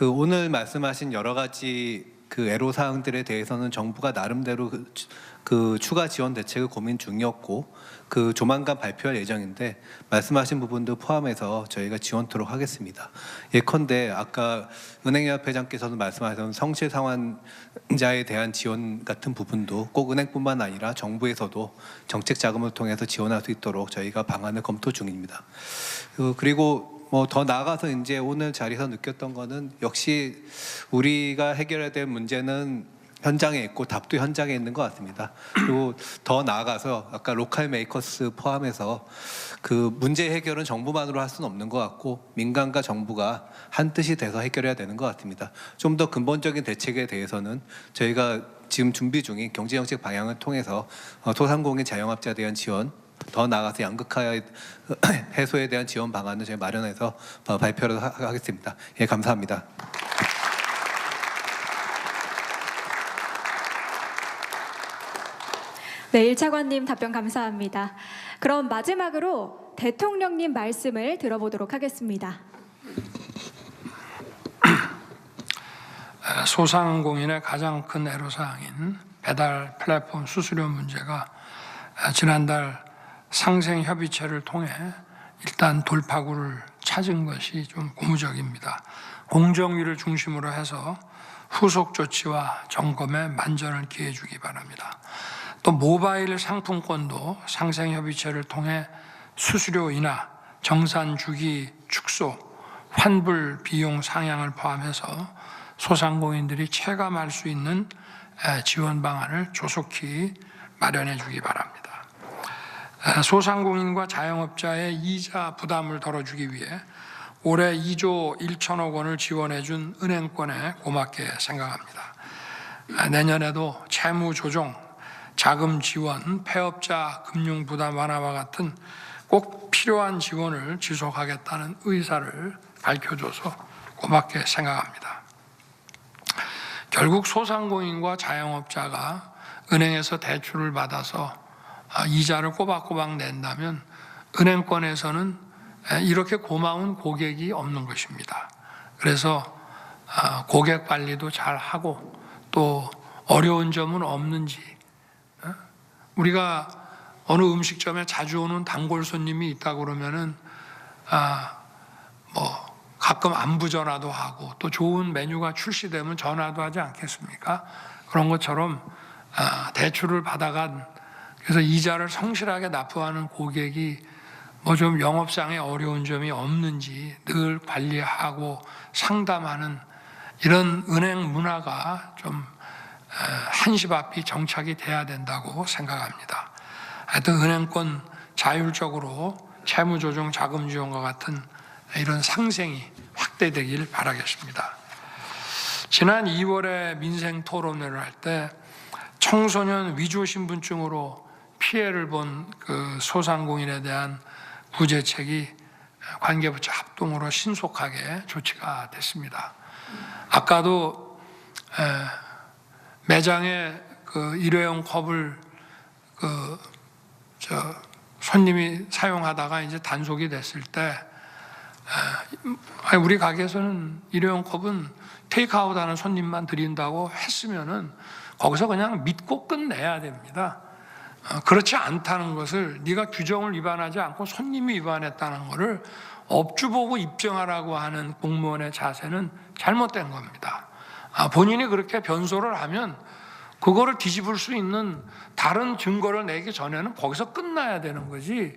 Speaker 22: 오늘 말씀하신 여러 가지 애로사항들에 대해서는 정부가 나름대로 추가 지원 대책을 고민 중이었고 조만간 발표할 예정인데 말씀하신 부분도 포함해서 저희가 지원토록 하겠습니다. 예컨대 아까 은행협회장께서도 말씀하신 성실상환자에 대한 지원 같은 부분도 꼭 은행뿐만 아니라 정부에서도 정책 자금을 통해서 지원할 수 있도록 저희가 방안을 검토 중입니다. 그리고 더 나아가서 이제 오늘 자리에서 느꼈던 거는 역시 우리가 해결해야 될 문제는 현장에 있고 답도 현장에 있는 것 같습니다. 그리고 더 나아가서 아까 로컬 메이커스 포함해서 문제 해결은 정부만으로 할 수는 없는 것 같고 민간과 정부가 한 뜻이 돼서 해결해야 되는 것 같습니다. 좀 더 근본적인 대책에 대해서는 저희가 지금 준비 중인 경제정책 방향을 통해서 소상공인 자영업자에 대한 지원 더 나아가서 양극화 해소에 대한 지원 방안을 저희 마련해서 발표를 하겠습니다. 예, 감사합니다.
Speaker 1: 네, 1차관님 답변 감사합니다. 그럼 마지막으로 대통령님 말씀을 들어보도록 하겠습니다.
Speaker 2: 소상공인의 가장 큰 애로사항인 배달 플랫폼 수수료 문제가 지난달 상생협의체를 통해 일단 돌파구를 찾은 것이 좀 고무적입니다. 공정위를 중심으로 해서 후속 조치와 점검에 만전을 기해 주기 바랍니다. 또 모바일 상품권도 상생협의체를 통해 수수료 인하, 정산 주기 축소, 환불 비용 상향을 포함해서 소상공인들이 체감할 수 있는 지원 방안을 조속히 마련해 주기 바랍니다. 소상공인과 자영업자의 이자 부담을 덜어주기 위해 올해 2조 1천억 원을 지원해 준 은행권에 고맙게 생각합니다. 내년에도 채무 조정, 자금 지원, 폐업자 금융 부담 완화와 같은 꼭 필요한 지원을 지속하겠다는 의사를 밝혀줘서 고맙게 생각합니다. 결국 소상공인과 자영업자가 은행에서 대출을 받아서 이자를 꼬박꼬박 낸다면 은행권에서는 이렇게 고마운 고객이 없는 것입니다. 그래서 고객 관리도 잘 하고 또 어려운 점은 없는지, 우리가 어느 음식점에 자주 오는 단골 손님이 있다 그러면은 가끔 안부 전화도 하고 또 좋은 메뉴가 출시되면 전화도 하지 않겠습니까? 그런 것처럼 대출을 받아간, 그래서 이자를 성실하게 납부하는 고객이 뭐 좀 영업상의 어려운 점이 없는지 늘 관리하고 상담하는 이런 은행 문화가 좀 한시 앞이 정착이 돼야 된다고 생각합니다. 하여튼 은행권 자율적으로 채무조정, 자금 지원과 같은 이런 상생이 확대되길 바라겠습니다. 지난 2월에 민생 토론회를 할 때 청소년 위조 신분증으로 피해를 본 그 소상공인에 대한 구제책이 관계부처 합동으로 신속하게 조치가 됐습니다. 아까도 매장에 그 일회용 컵을 손님이 사용하다가 이제 단속이 됐을 때 우리 가게에서는 일회용 컵은 테이크아웃하는 손님만 드린다고 했으면은 거기서 그냥 믿고 끝내야 됩니다. 그렇지 않다는 것을, 네가 규정을 위반하지 않고 손님이 위반했다는 것을 업주 보고 입증하라고 하는 공무원의 자세는 잘못된 겁니다. 본인이 그렇게 변소를 하면 그거를 뒤집을 수 있는 다른 증거를 내기 전에는 거기서 끝나야 되는 거지,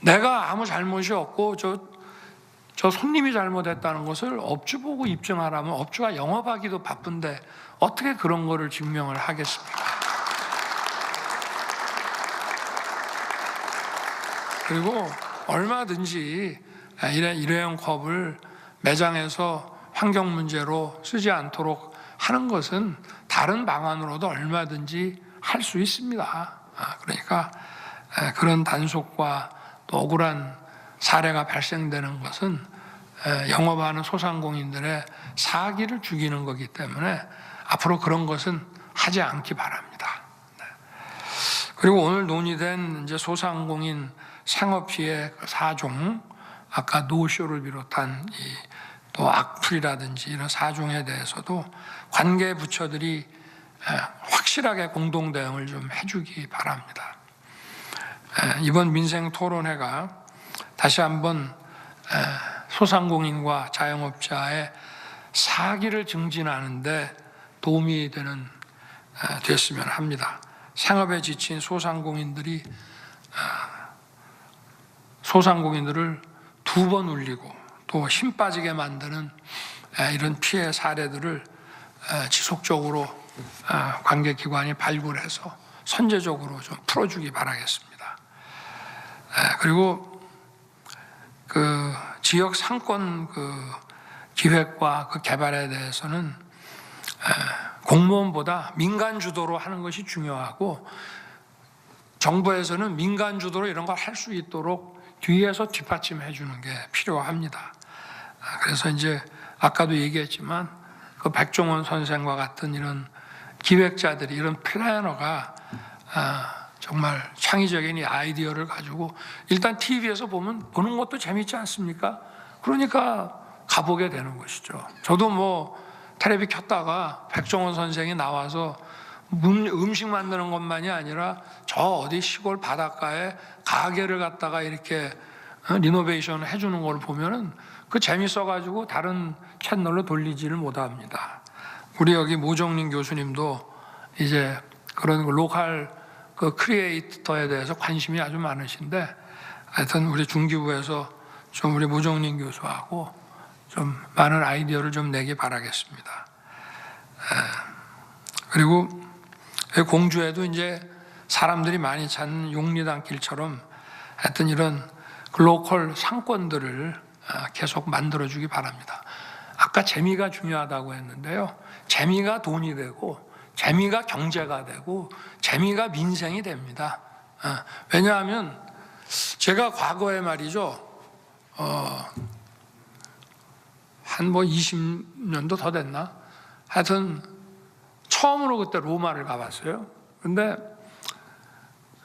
Speaker 2: 내가 아무 잘못이 없고 저 손님이 잘못했다는 것을 업주 보고 입증하라면 업주가 영업하기도 바쁜데 어떻게 그런 거를 증명을 하겠습니까? 그리고 얼마든지 일회용 컵을 매장에서 환경 문제로 쓰지 않도록 하는 것은 다른 방안으로도 얼마든지 할 수 있습니다. 그러니까 그런 단속과 또 억울한 사례가 발생되는 것은 영업하는 소상공인들의 사기를 죽이는 거기 때문에 앞으로 그런 것은 하지 않기 바랍니다. 그리고 오늘 논의된 이제 소상공인 생업피해 4종, 아까 노쇼를 비롯한 또 악플이라든지 이런 4종에 대해서도 관계 부처들이 확실하게 공동 대응을 좀 해주기 바랍니다. 이번 민생 토론회가 다시 한번 소상공인과 자영업자의 사기를 증진하는데 도움이 됐으면 합니다. 생업에 지친 소상공인들을 두 번 울리고 또 힘 빠지게 만드는 이런 피해 사례들을 지속적으로 관계기관이 발굴해서 선제적으로 좀 풀어주기 바라겠습니다. 그리고 그 지역 상권 기획과 그 개발에 대해서는 공무원보다 민간 주도로 하는 것이 중요하고, 정부에서는 민간 주도로 이런 걸 할 수 있도록 뒤에서 뒷받침해 주는 게 필요합니다. 그래서 이제 아까도 얘기했지만 그 백종원 선생과 같은 이런 기획자들이, 이런 플래너가 정말 창의적인 이 아이디어를 가지고 일단 TV에서 보는 것도 재밌지 않습니까? 그러니까 가보게 되는 것이죠. 저도 뭐 텔레비 켰다가 백종원 선생이 나와서 음식 만드는 것만이 아니라 저 어디 시골 바닷가에 가게를 갖다가 이렇게 리노베이션 해주는 걸 보면은 그 재밌어가지고 다른 채널로 돌리지를 못합니다. 우리 여기 모정린 교수님도 이제 그런 로컬 그 크리에이터에 대해서 관심이 아주 많으신데, 하여튼 우리 중기부에서 좀 우리 모정린 교수하고 좀 많은 아이디어를 좀 내기 바라겠습니다. 그리고 공주에도 이제 사람들이 많이 찾는 용리단 길처럼 하여튼 이런 글로컬 상권들을 계속 만들어주기 바랍니다. 아까 재미가 중요하다고 했는데요. 재미가 돈이 되고 재미가 경제가 되고 재미가 민생이 됩니다. 왜냐하면 제가 과거에 말이죠. 한 뭐 20년도 더 됐나? 하여튼 처음으로 그때 로마를 가봤어요. 근데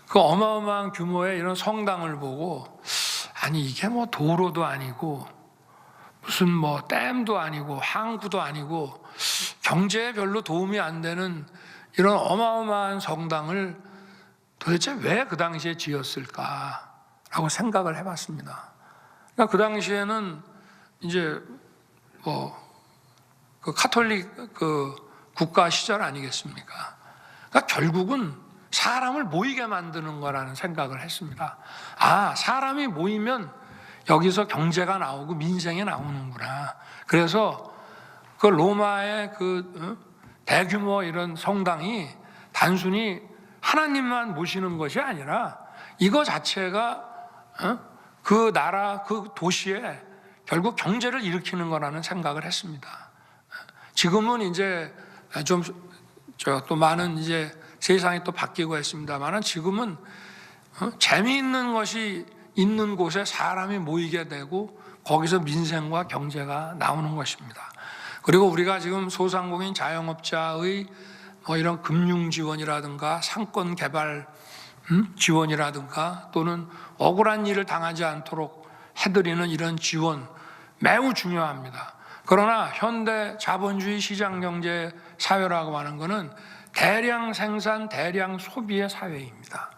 Speaker 2: 그 어마어마한 규모의 이런 성당을 보고 아니 이게 뭐 도로도 아니고 무슨 뭐 댐도 아니고 항구도 아니고 경제에 별로 도움이 안 되는 이런 어마어마한 성당을 도대체 왜 그 당시에 지었을까라고 생각을 해봤습니다. 그러니까 그 당시에는 이제 그 카톨릭 그 국가 시절 아니겠습니까? 그러니까 결국은 사람을 모이게 만드는 거라는 생각을 했습니다. 아, 사람이 모이면 여기서 경제가 나오고 민생이 나오는구나. 그래서 그 로마의 그 대규모 이런 성당이 단순히 하나님만 모시는 것이 아니라 이거 자체가 그 나라, 그 도시에 결국 경제를 일으키는 거라는 생각을 했습니다. 지금은 이제 좀 또 많은 이제 세상이 또 바뀌고 했습니다만 지금은 재미있는 것이 있는 곳에 사람이 모이게 되고 거기서 민생과 경제가 나오는 것입니다. 그리고 우리가 지금 소상공인 자영업자의 뭐 이런 금융 지원이라든가 상권 개발 지원이라든가 또는 억울한 일을 당하지 않도록 해드리는 이런 지원 매우 중요합니다. 그러나 현대 자본주의 시장 경제 사회라고 하는 것은 대량 생산, 대량 소비의 사회입니다.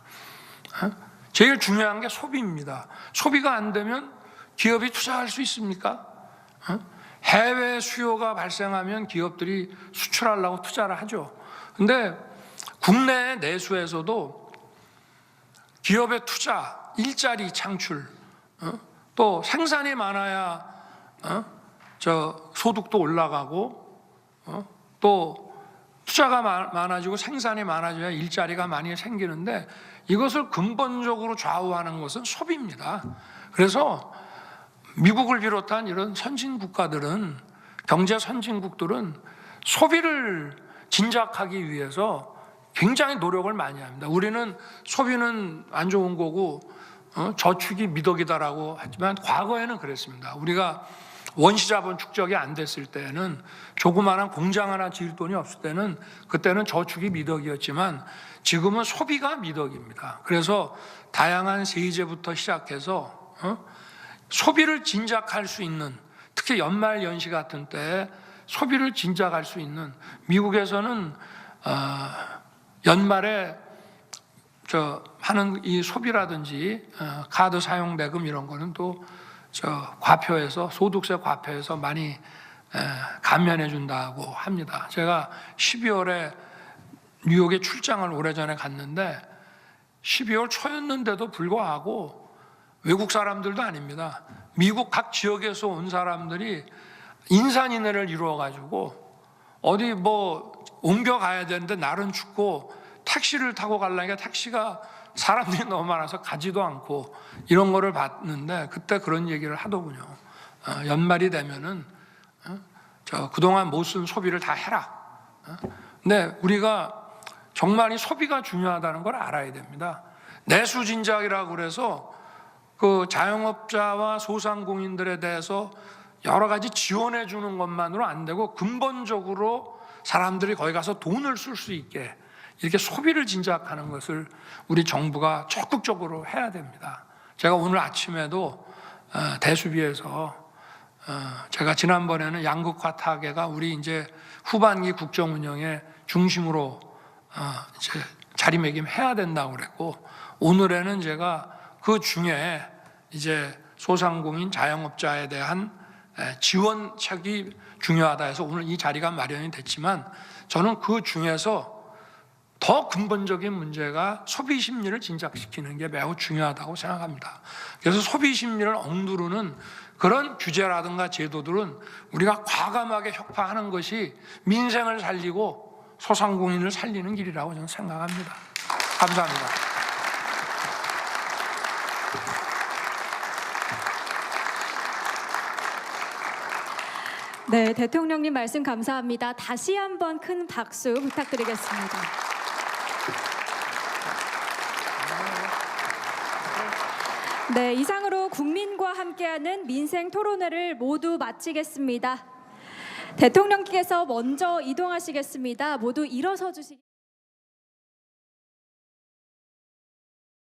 Speaker 2: 제일 중요한 게 소비입니다. 소비가 안 되면 기업이 투자할 수 있습니까? 해외 수요가 발생하면 기업들이 수출하려고 투자를 하죠. 근데 국내 내수에서도 기업의 투자, 일자리 창출, 또 생산이 많아야 소득도 올라가고 또 투자가 많아지고 생산이 많아져야 일자리가 많이 생기는데 이것을 근본적으로 좌우하는 것은 소비입니다. 그래서 미국을 비롯한 이런 선진 국가들은 경제 선진국들은 소비를 진작하기 위해서 굉장히 노력을 많이 합니다. 우리는 소비는 안 좋은 거고 저축이 미덕이다라고 하지만 과거에는 그랬습니다. 우리가 원시자본 축적이 안 됐을 때는 조그마한 공장 하나 지을 돈이 없을 때는 그때는 저축이 미덕이었지만 지금은 소비가 미덕입니다. 그래서 다양한 세제부터 시작해서 소비를 진작할 수 있는 특히 연말 연시 같은 때에 소비를 진작할 수 있는 미국에서는 연말에 하는 이 소비라든지 카드 사용 대금 이런 거는 또 과표에서 소득세 과표에서 많이 감면해 준다고 합니다. 제가 12월에 뉴욕에 출장을 오래전에 갔는데 12월 초였는데도 불구하고 외국 사람들도 아닙니다. 미국 각 지역에서 온 사람들이 인산인해를 이루어 가지고 어디 뭐 옮겨가야 되는데 날은 춥고 택시를 타고 가려니까 택시가 사람들이 너무 많아서 가지도 않고 이런 거를 봤는데 그때 그런 얘기를 하더군요. 연말이 되면은 그동안 못 쓴 소비를 다 해라. 근데 우리가 정말 이 소비가 중요하다는 걸 알아야 됩니다. 내수진작이라고 그래서 그 자영업자와 소상공인들에 대해서 여러 가지 지원해 주는 것만으로 안 되고 근본적으로 사람들이 거기 가서 돈을 쓸 수 있게 이렇게 소비를 진작하는 것을 우리 정부가 적극적으로 해야 됩니다. 제가 오늘 아침에도 대수비에서 제가 지난번에는 양극화 타개가 우리 이제 후반기 국정 운영의 중심으로 이제 자리매김해야 된다고 그랬고 오늘에는 제가 그 중에 이제 소상공인 자영업자에 대한 지원책이 중요하다 해서 오늘 이 자리가 마련이 됐지만 저는 그 중에서 더 근본적인 문제가 소비 심리를 진작시키는 게 매우 중요하다고 생각합니다. 그래서 소비 심리를 억누르는 그런 규제라든가 제도들은 우리가 과감하게 혁파하는 것이 민생을 살리고 소상공인을 살리는 길이라고 저는 생각합니다. 감사합니다.
Speaker 1: 네, 대통령님 말씀 감사합니다. 다시 한번 큰 박수 부탁드리겠습니다. 네, 이상으로 국민과 함께하는 민생 토론회를 모두 마치겠습니다. 대통령께서 먼저 이동하시겠습니다. 모두 일어서 주시기